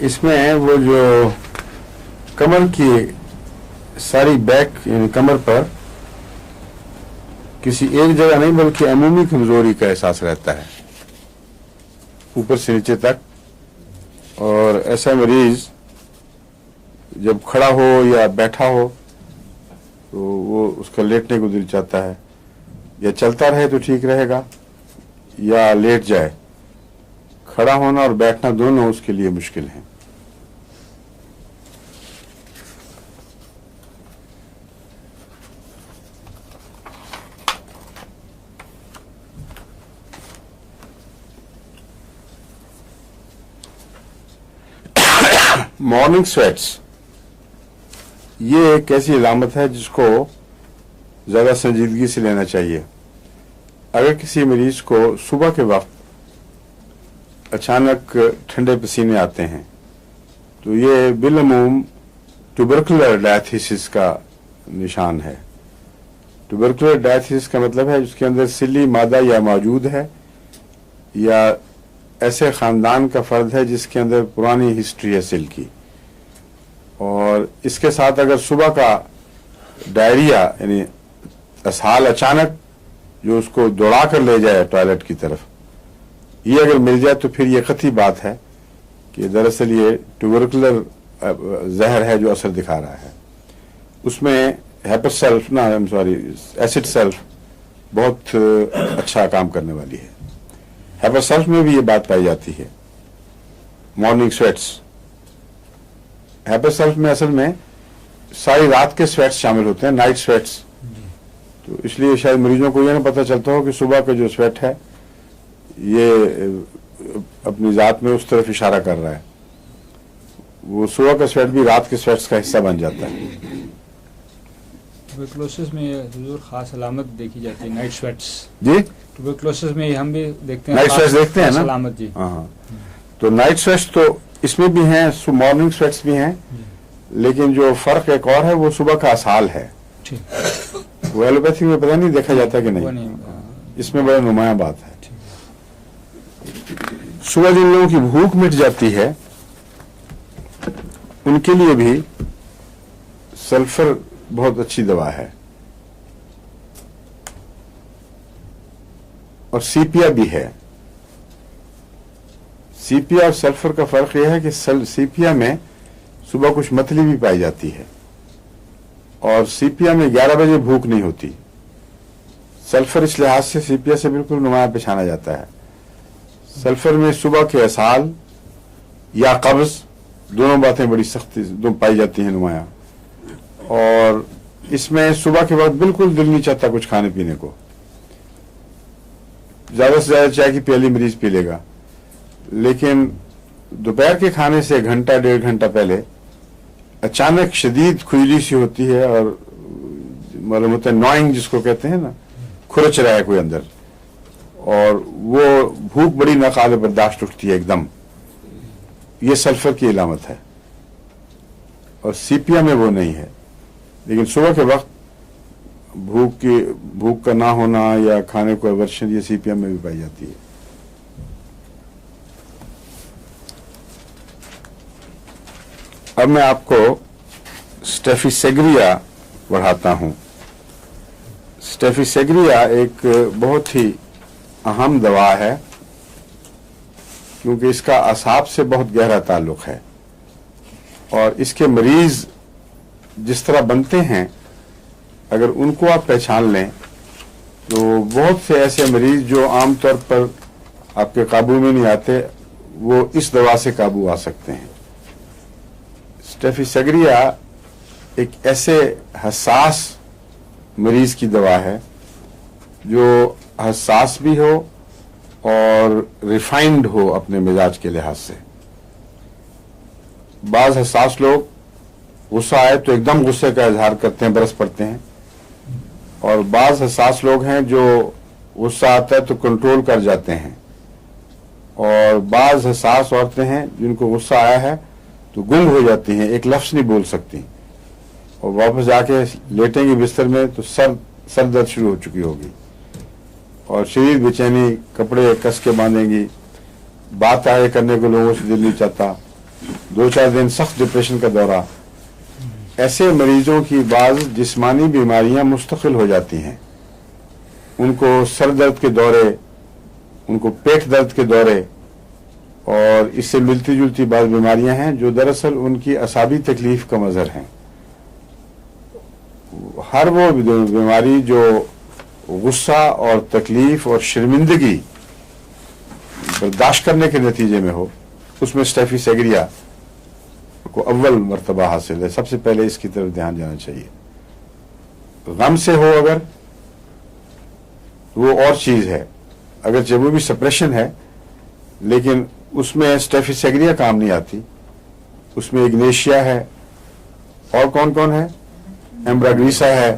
اس میں وہ جو کمر کی ساری بیک یعنی کمر پر کسی ایک جگہ نہیں بلکہ عمومی کمزوری کا احساس رہتا ہے اوپر سے نیچے تک، اور ایسا مریض جب کھڑا ہو یا بیٹھا ہو تو وہ اس کا لیٹنے کو دل چاہتا ہے، یا چلتا رہے تو ٹھیک رہے گا یا لیٹ جائے، کھڑا ہونا اور بیٹھنا دونوں اس کے لیے مشکل ہیں۔ مارننگ سویٹس یہ ایک ایسی علامت ہے جس کو زیادہ سنجیدگی سے لینا چاہیے۔ अगर किसी मरीज को सुबह के वक्त अचानक ठंडे पसीने आते हैं तो ये बिलअमूम ट्यूबरकुलर डायथिसिस का निशान है। ट्यूबरकुलर डायथिसिस का मतलब है जिसके अंदर सिली मादा या मौजूद है या ऐसे खानदान का फर्द है जिसके अंदर पुरानी हिस्ट्री है सिल की, और इसके साथ अगर सुबह का डायरिया यानी असहाल अचानक जो उसको दौड़ा कर ले जाए टॉयलेट की तरफ, ये अगर मिल जाए तो फिर ये कतई बात है कि दरअसल ये ट्यूबरकुलर जहर है जो असर दिखा रहा है। उसमें एसिड सल्फ बहुत अच्छा काम करने वाली है। हेपर सल्फ में भी ये बात पाई जाती है। मॉर्निंग स्वेट्स, हेपर सल्फ में असल में सारी रात के स्वेट्स शामिल होते हैं, नाइट स्वेट्स, तो इसलिए शायद मरीजों को ये ना पता चलता हो कि सुबह का जो स्वेट है ये अपनी जात में उस तरफ इशारा कर रहा है। वो सुबह का स्वेट भी रात के स्वेट्स का हिस्सा बन जाता है। ट्यूबरकुलोसिस में हुजूर खास अलामत देखी जाती है, नाइट स्वेट्स जी, ट्यूबरकुलोसिस में हम भी देखते हैं, नाइट स्वेट्स देखते हैं ना, अलामत जी। हाँ, तो नाइट स्वेट्स तो इसमें भी हैं, मॉर्निंग स्वेट्स भी हैं, लेकिन जो फर्क एक और है वो सुबह का असहाल है। ठीक, वो एलोपैथी में पता नहीं देखा जाता कि वो नहीं, नहीं, इसमें बड़ा नुमाया बात है। सुबह जिन लोगों की भूख मिट जाती है उनके लिए भी सल्फर बहुत अच्छी दवा है, और सीपिया भी है। सीपिया और सल्फर का फर्क यह है कि सीपिया में सुबह कुछ मतली भी पाई जाती है और सीपिया में 11 बजे भूख नहीं होती। सल्फर इस लिहाज से सीपिया से बिल्कुल नुमाया पहचाना जाता है। सल्फर में सुबह के असहाल या कब्ज दोनों बातें बड़ी सख्ती पाई जाती हैं नुमाया, और इसमें सुबह के वक्त बिल्कुल दिल नहीं चाहता कुछ खाने पीने को, ज्यादा से ज्यादा चाय की प्याली मरीज पी लेगा, लेकिन दोपहर के खाने से घंटा डेढ़ घंटा पहले अचानक शदीद खुजली सी होती है और मालूम होता है नॉइंग जिसको कहते हैं ना, खुरच रहा है कोई अंदर, और वो भूख बड़ी नाकाबिल बर्दाश्त उठती है एकदम, ये सल्फर की इलामत है। और सीपिया में वो नहीं है, लेकिन सुबह के वक्त भूख का ना होना या खाने को एवर्शन ये सीपिया में भी पाई जाती है। अब मैं आपको स्टेफिसेग्रिया पढ़ाता हूं। स्टेफिसेग्रिया एक बहुत ही अहम दवा है क्योंकि इसका असाब से बहुत गहरा ताल्लुक है, और इसके मरीज जिस तरह बनते हैं अगर उनको आप पहचान लें तो बहुत से ऐसे मरीज जो आमतौर पर आपके काबू में नहीं आते वो इस दवा से काबू आ सकते हैं। स्टेफिसेग्रिया एक ऐसे हसास मरीज की दवा है जो हसास भी हो और रिफाइंड हो अपने मिजाज के लिहाज से। बाज हसास लोग गुस्सा आए तो एकदम गुस्से का इजहार करते हैं, बरस पड़ते हैं, और बाज हसास लोग हैं जो गुस्सा आता है तो कंट्रोल कर जाते हैं, और बाज हसास औरतें हैं जिनको गुस्सा आया है तो गुंग हो जाती हैं, एक लफ्ज नहीं बोल सकती, और वापस जाके लेटेंगी बिस्तर में तो सर दर्द शुरू हो चुकी होगी और शरीर बेचैनी, कपड़े कस के बांधेंगी, बात आगे करने को लोगों से दिल नहीं चाहता, 2-4 दिन सख्त डिप्रेशन का दौरा। ऐसे मरीजों की बाज जिस्मानी बीमारियां मुस्तकिल हो जाती हैं, उनको सर दर्द के दौरे, उनको पेट दर्द के दौरे, और इससे मिलती जुलती बात बीमारियां हैं जो दरअसल उनकी असाबी तकलीफ का मजहर हैं। हर वो बीमारी जो गुस्सा और तकलीफ और शर्मिंदगी बर्दाश्त करने के नतीजे में हो उसमें स्टेफिसेग्रिया को अव्वल मर्तबा हासिल है। सबसे पहले इसकी तरफ ध्यान जाना चाहिए। गम से हो अगर वो और चीज है, अगर वो भी सप्रेशन है लेकिन उसमें स्टेफिसेग्रिया काम नहीं आती, उसमें इग्नेशिया है, और कौन कौन है, एम्ब्राग्रीसा है।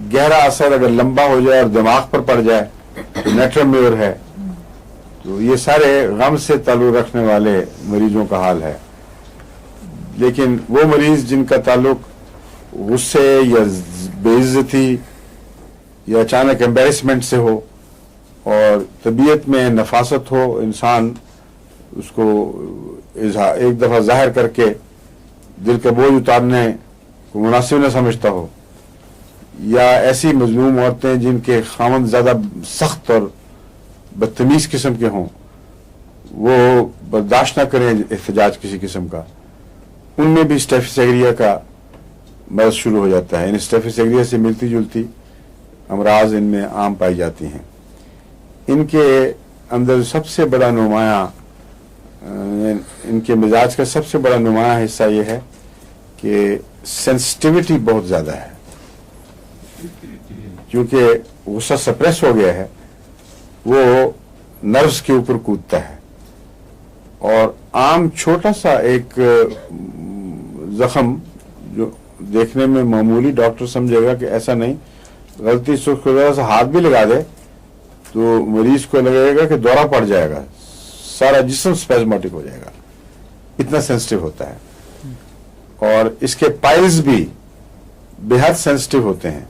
गहरा असर अगर लंबा हो जाए और दिमाग पर पड़ जाए तो नेट्राम्योर है। तो ये सारे गम से ताल्लुक रखने वाले मरीजों का हाल है। लेकिन वो मरीज जिनका ताल्लुक गुस्से या बेइज्जती या अचानक एम्बेरसमेंट से हो और तबीयत में नफासत हो, इंसान उसको एक दफा जाहिर करके दिल का बोझ उतारने को मुनासिब न समझता हो, या ऐसी मजलूम औरतें जिनके खामन ज्यादा सख्त और बदतमीज किस्म के हों, वो बर्दाश्त न करें एहतजाज किसी किस्म का, उनमें भी स्टेफिस एग्रिया का मर्ज शुरू हो जाता है। इन स्टेफिस एग्रिया से मिलती जुलती अमराज इनमें आम पाई जाती हैं। इनके अंदर सबसे बड़ा नुमाया, इनके मिजाज का सबसे बड़ा नुमाया हिस्सा ये है कि सेंसिटिविटी बहुत ज्यादा है। क्योंकि गुस्सा सप्रेस हो गया है, वो नर्व्स के ऊपर कूदता है और आम छोटा सा एक जख्म जो देखने में मामूली डॉक्टर समझेगा कि ऐसा नहीं, गलती से उसको जरा सा हाथ भी लगा दे तो मरीज को लगेगा कि दौरा पड़ जाएगा, सारा जिस्म स्पेज़मेटिक हो जाएगा, इतना सेंसिटिव होता है। और इसके पाइल्स भी बेहद सेंसिटिव होते हैं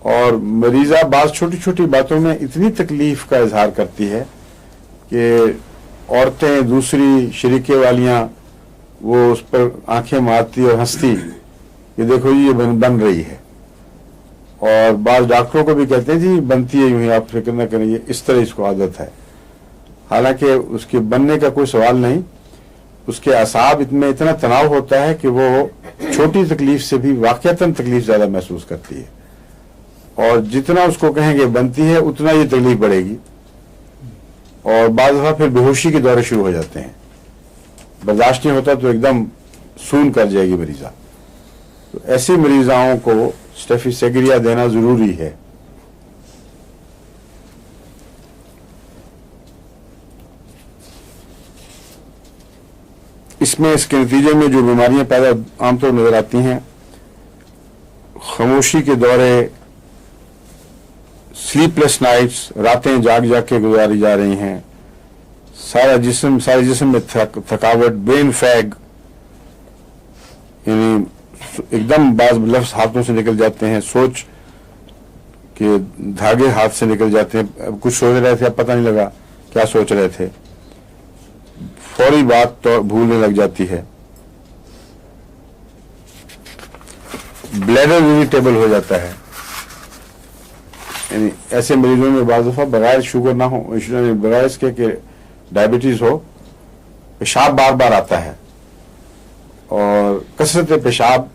और मरीजा बात छोटी छोटी बातों में इतनी तकलीफ का इजहार करती है कि औरतें दूसरी शरीके वालियां वो उस पर आंखें मारती और हंसती कि देखो ये बन रही है। और बाज डॉक्टरों को भी कहते हैं जी बनती है यूं ही, आप फिक्र न करें, ये इस तरह इसको आदत है। हालांकि उसके बनने का कोई सवाल नहीं, उसके असाब इतने इतना तनाव होता है कि वो छोटी तकलीफ से भी वाकयातन तकलीफ ज्यादा महसूस करती है और जितना उसको कहेंगे बनती है उतना ये तकलीफ बढ़ेगी और बाद दफा फिर बेहोशी के दौरे शुरू हो जाते हैं। बर्दाश्त नहीं होता तो एकदम सून कर जाएगी मरीजा। तो ऐसे मरीजाओं को स्टेफिस एग्रिया देना जरूरी है। इसमें इसके नतीजे में जो बीमारियां पैदा आमतौर नजर आती हैं, खामोशी के दौरे, स्लीपलेस नाइट्स, रातें जाग जाग के गुजारी जा रही हैं, सारे जिस्म में थकावट, ब्रेन फैग, यानी एकदम बाज लफ्ज हाथों से निकल जाते हैं, सोच के धागे हाथ से निकल जाते हैं। अब कुछ सोच रहे थे, अब पता नहीं लगा क्या सोच रहे थे, फौरी बात तो भूलने लग जाती है, ब्लैडर इरिटेबल हो जाता है। यानी ऐसे मरीजों में बाज़ दफा बगैर शुगर ना हो, बगैर इसके कि डायबिटीज हो, पेशाब बार बार आता है और कसरत पेशाब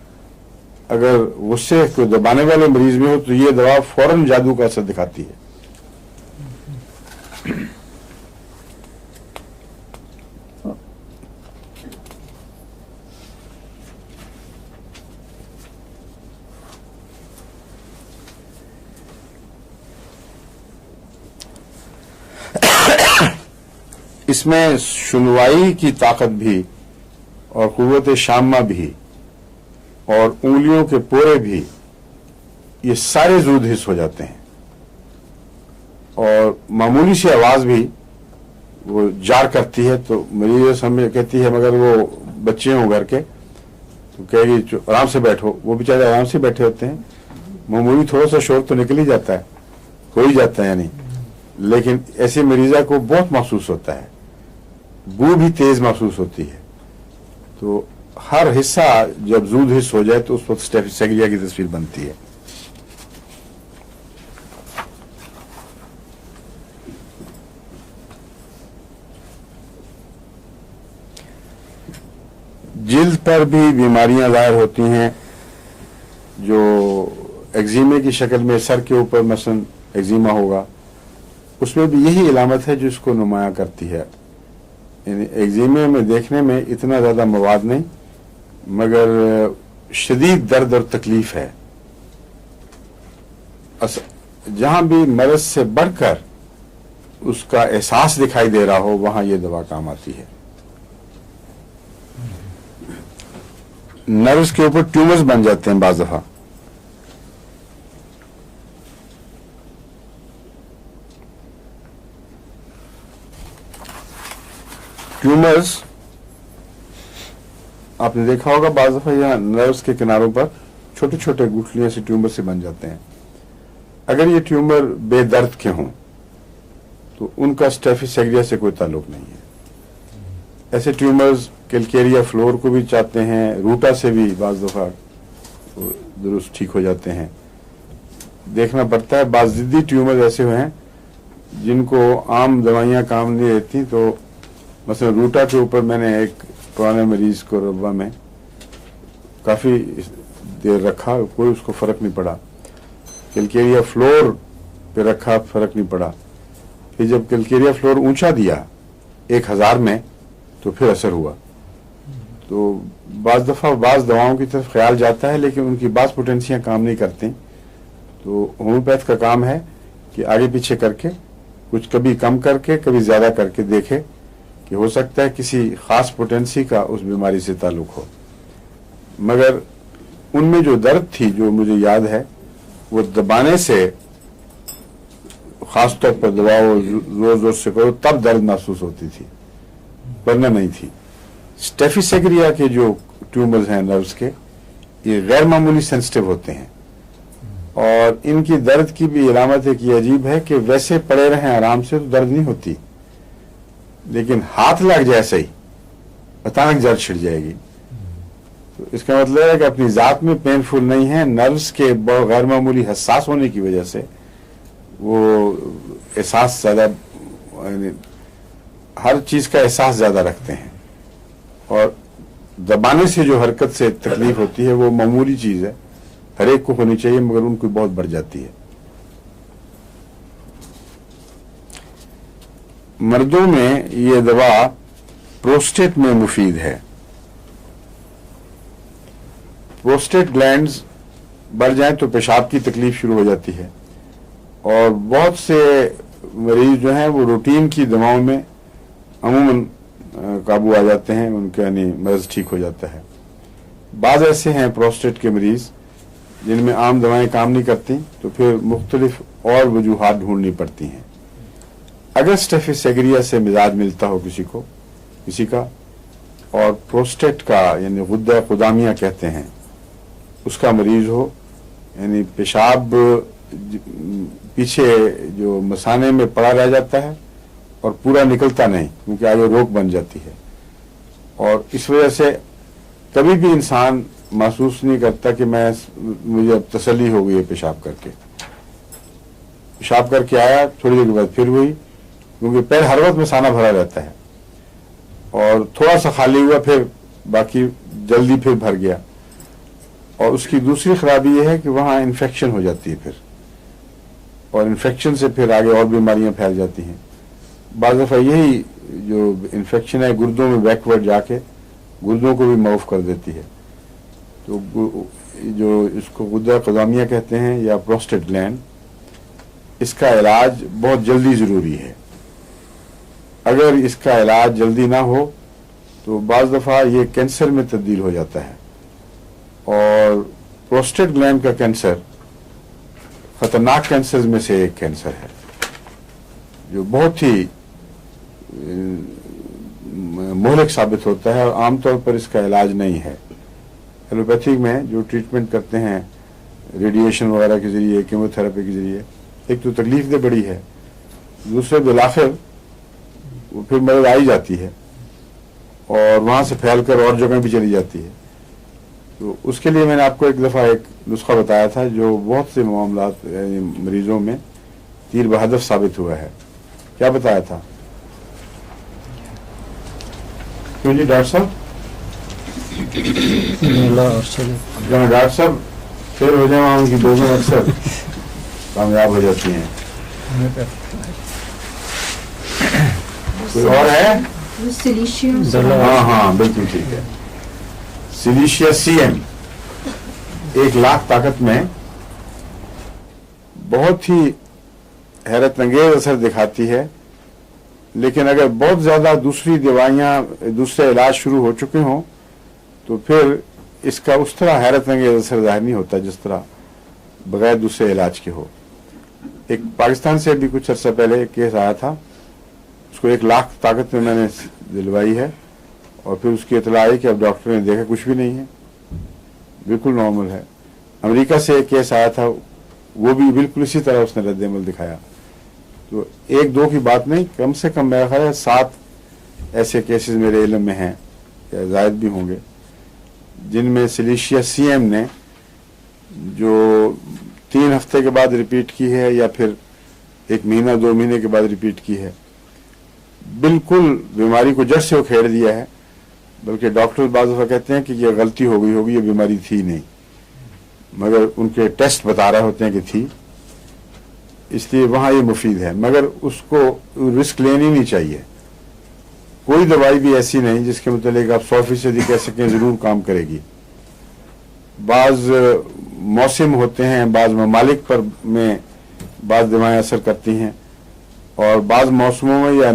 अगर गुस्से को दबाने वाले मरीज में हो तो ये दवा फौरन जादू का असर दिखाती है। इसमें सुनवाई की ताकत भी और कुव्वत शामा भी और उंगलियों के पोरे भी, ये सारे जूद हिस्स हो जाते हैं और मामूली सी आवाज भी वो जार करती है तो मरीज हमें कहती है मगर वो बच्चे हों घर के तो कहेगी आराम से बैठो, वो बेचारे आराम से बैठे होते हैं, मामूली थोड़ा सा शोर तो निकल ही जाता है, हो ही जाता है यानी, लेकिन ऐसे मरीजा को बहुत महसूस होता है, बू भी तेज महसूस होती है। तो हर हिस्सा जब जूद हिस्स हो जाए तो उस वक्त स्टेफिस एग्रिया की तस्वीर बनती है। जिल्द पर भी बीमारियां जाहिर होती हैं जो एक्जिमे की शक्ल में, सर के ऊपर मसलन एक्जिमा होगा, उसमें भी यही इलामत है जो इसको नुमाया करती है। यानी एक्जिमे में देखने में इतना ज्यादा मवाद नहीं मगर शदीद दर्द और तकलीफ है। जहां भी मर्ज से बढ़कर उसका एहसास दिखाई दे रहा हो वहां ये दवा काम आती है। नर्व्स के ऊपर ट्यूमर्स बन जाते हैं बाज दफा, ट्यूमर्स आपने देखा होगा बाज़ दफ़ा यहाँ नर्व्स के किनारों पर छोटे छोटे गुठलियां से ट्यूमर से बन जाते हैं। अगर ये ट्यूमर बेदर्द के हों तो उनका स्टेफिस एग्रिया से कोई ताल्लुक नहीं है। ऐसे ट्यूमर्स कैलकेरिया फ्लोर को भी चाहते हैं, रूटा से भी बाज़ दफ़ा दुरुस्त ठीक हो जाते हैं। देखना पड़ता है, बाज़ ज़िद्दी ट्यूमर ऐसे हुए हैं जिनको आम दवाइयाँ काम नहीं देती। तो मसलन रूटा के ऊपर मैंने एक पुराने मरीज को रब्बा में काफ़ी देर रखा, कोई उसको फ़र्क नहीं पड़ा। कैलकेरिया फ्लोर पे रखा, फ़र्क नहीं पड़ा। फिर जब कैलकेरिया फ्लोर ऊंचा दिया 1000 में तो फिर असर हुआ। तो बाज़ दफ़ा बाज़ दवाओं की तरफ ख्याल जाता है लेकिन उनकी बाज़ पोटेंसियाँ काम नहीं करती। तो होम्योपैथ का काम है कि आगे पीछे करके कुछ कभी कम करके कभी ज़्यादा करके देखे कि हो सकता है किसी ख़ास पोटेंसी का उस बीमारी से ताल्लुक हो। मगर उनमें जो दर्द थी जो मुझे याद है वो दबाने से, ख़ास तौर पर दबाओ जोर जोर से करो तब दर्द महसूस होती थी, वरना नहीं थी। स्टेफिस एग्रिया के जो ट्यूमर्स हैं नर्व्स के, ये गैर मामूली सेंसिटिव होते हैं और इनकी दर्द की भी अलामत एक ये अजीब है कि वैसे पड़े रहें आराम से तो दर्द नहीं होती, लेकिन हाथ लग जाए सही अचानक जड़ छिड़ जाएगी। तो इसका मतलब है कि अपनी ज़ात में पेनफुल नहीं है, नर्व्स के गैर मामूली हसास होने की वजह से वो एहसास ज़्यादा, हर चीज़ का एहसास ज़्यादा रखते हैं और दबाने से जो हरकत से तकलीफ होती है वो मामूली चीज़ है, हर एक को होनी चाहिए मगर उनको बहुत बढ़ जाती है। मर्दों में ये दवा प्रोस्टेट में मुफीद है। प्रोस्टेट ग्लैंड्स बढ़ जाएं तो पेशाब की तकलीफ शुरू हो जाती है और बहुत से मरीज जो हैं वो रूटीन की दवाओं में अमूमन काबू आ जाते हैं, उनके यानी मर्ज ठीक हो जाता है। बाज़ ऐसे हैं प्रोस्टेट के मरीज जिनमें आम दवाएं काम नहीं करती तो फिर मुख्तलिफ और वजूहात ढूंढनी पड़ती हैं। अगर स्टेफिस एग्रिया से मिजाज मिलता हो किसी का और प्रोस्टेट का यानी गुद्दा कुदामिया कहते हैं उसका मरीज हो, यानी पेशाब पीछे जो मसाने में पड़ा रह जाता है और पूरा निकलता नहीं क्योंकि आगे रोक बन जाती है और इस वजह से कभी भी इंसान महसूस नहीं करता कि मुझे अब तसल्ली हो गई है पेशाब करके आया, थोड़ी देर के बाद फिर हुई क्योंकि पैर हर वक्त मसाना भरा रहता है और थोड़ा सा खाली हुआ फिर बाकी जल्दी फिर भर गया। और उसकी दूसरी खराबी यह है कि वहाँ इन्फेक्शन हो जाती है फिर, और इन्फेक्शन से फिर आगे और बीमारियां फैल जाती हैं। बाज़ दफ़ा यही जो इन्फेक्शन है गुर्दों में बैकवर्ड जाके गुर्दों को भी माफ कर देती है। तो जो इसको गुद्दा कुदामिया कहते हैं या प्रोस्टेट ग्लैंड, इसका इलाज बहुत जल्दी ज़रूरी है। अगर इसका इलाज जल्दी ना हो तो बाज़ दफ़ा ये कैंसर में तब्दील हो जाता है और प्रोस्टेट ग्लैंड का कैंसर खतरनाक कैंसर में से एक कैंसर है जो बहुत ही मोहलिक साबित होता है और आमतौर पर इसका इलाज नहीं है। एलोपैथिक में जो ट्रीटमेंट करते हैं रेडिएशन वगैरह के जरिए, कीमोथेरेपी के जरिए, एक तो तकलीफ दे बड़ी है, दूसरे बिलाखिर वो फिर मदद आई जाती है और वहाँ से फैलकर और जगह भी चली जाती है। तो उसके लिए मैंने आपको एक दफ़ा एक नुस्खा बताया था जो बहुत से मामलात मरीजों में तीर बहादुर साबित हुआ है। क्या बताया था? क्यों जी डॉक्टर साहब? डॉक्टर साहब फिर हो जाए वहाँ उनकी दोनों अक्सर कामयाब हो जाती हैं। कोई और है? हाँ बिल्कुल ठीक है। सिलीशिया CM 1,00,000 ताकत में बहुत ही हैरत अंगेज असर दिखाती है, लेकिन अगर बहुत ज़्यादा दूसरी दवाइयाँ दूसरे इलाज शुरू हो चुके हों तो फिर इसका उस तरह हैरत अंगेज असर ज़ाहिर नहीं होता जिस तरह बगैर दूसरे इलाज के हो। एक पाकिस्तान से भी कुछ अर्सा पहले एक केस आया था, उसको 1 लाख ताकत में मैंने दिलवाई है, और फिर उसकी इतला आई कि अब डॉक्टर ने देखा कुछ भी नहीं है, बिल्कुल नॉर्मल है। अमेरिका से एक केस आया था, वो भी बिल्कुल इसी तरह उसने रद्द-ए-अमल दिखाया। तो 1-2 की बात नहीं, कम से कम मेरा ख्याल है 7 ऐसे केसेस मेरे इल्म में हैं, या जायद भी होंगे, जिनमें सिलिशिया सीएम ने जो 3 हफ्ते के बाद रिपीट की है या फिर 1 महीना 2 महीने के बाद रिपीट की है, बिल्कुल बीमारी को जड़ से उखेड़ दिया है। बल्कि डॉक्टर बाज़ दफ़ा कहते हैं कि ये गलती हो गई होगी, ये बीमारी थी नहीं, मगर उनके टेस्ट बता रहे होते हैं कि थी, इसलिए वहाँ ये मुफीद है। मगर उसको रिस्क लेनी नहीं चाहिए। कोई दवाई भी ऐसी नहीं जिसके मुतालिक आप 100% कह सकें ज़रूर काम करेगी। बाज़ मौसम होते हैं, बाज़ ममालिक पर में बाज़ दवाएं असर करती हैं, और बाज़ मौसमों में या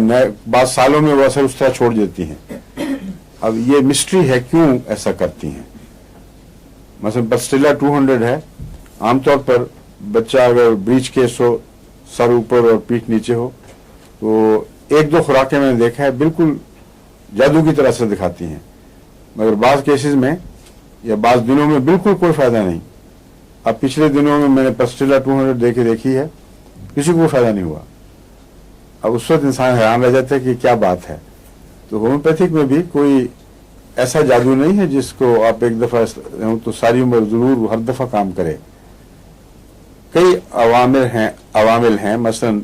बाज़ सालों में वो असर उस तरह छोड़ देती हैं। अब ये मिस्ट्री है क्यों ऐसा करती हैं। मसलन पस्टिला 200 है, आमतौर पर बच्चा अगर ब्रीच केस हो, सर ऊपर और पीठ नीचे हो, तो 1-2 खुराकें मैंने देखा है बिल्कुल जादू की तरह असर दिखाती हैं, मगर बाज़ केसेस में या बाज़ दिनों में बिल्कुल कोई फायदा नहीं। अब पिछले दिनों में मैंने पस्टिला 200 देखी है, किसी को कोई फायदा नहीं हुआ। अब उस वक्त इंसान हैरान रह जाता है कि क्या बात है। तो होम्योपैथिक में भी कोई ऐसा जादू नहीं है जिसको आप एक दफा तो सारी उम्र जरूर हर दफा काम करे। कई अवामिल हैं, मसलन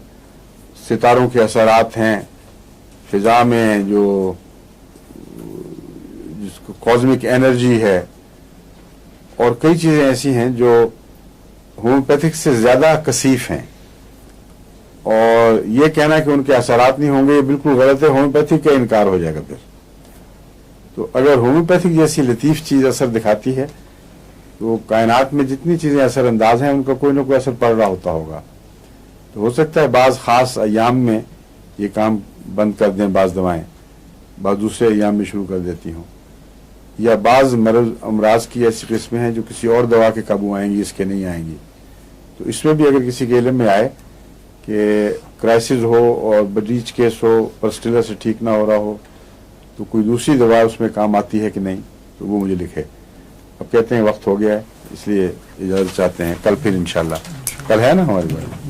सितारों के असरात हैं, फिजा में जो जिसको कॉस्मिक एनर्जी है, और कई चीजें ऐसी हैं जो होम्योपैथिक से ज्यादा कसीफ हैं, और ये कहना कि उनके असरात नहीं होंगे ये बिल्कुल गलत है। होम्योपैथिक का इनकार हो जाएगा फिर। तो अगर होम्योपैथिक जैसी लतीफ चीज असर दिखाती है, तो कायनात में जितनी चीजें असरअंदाज हैं उनका कोई ना कोई असर पड़ रहा होगा। तो हो सकता है बाज़ खास अयाम में ये काम बंद कर दें, बाज़ दवाएं बाज़ दूसरे अयाम में शुरू कर देती हों, या बाज़ अमराज की ऐसी किस्में हैं जो किसी और दवा के काबू आएंगी, इसके नहीं आएंगी। तो इसमें भी अगर किसी के इल्म में आए कि क्राइसिस हो और ब्रीच केस हो, पस्टिला से ठीक ना हो रहा हो, तो कोई दूसरी दवा उसमें काम आती है कि नहीं, तो वो मुझे लिखे। अब कहते हैं वक्त हो गया है, इसलिए इजाज़त चाहते हैं। कल फिर इंशाल्लाह, कल है ना हमारी बात।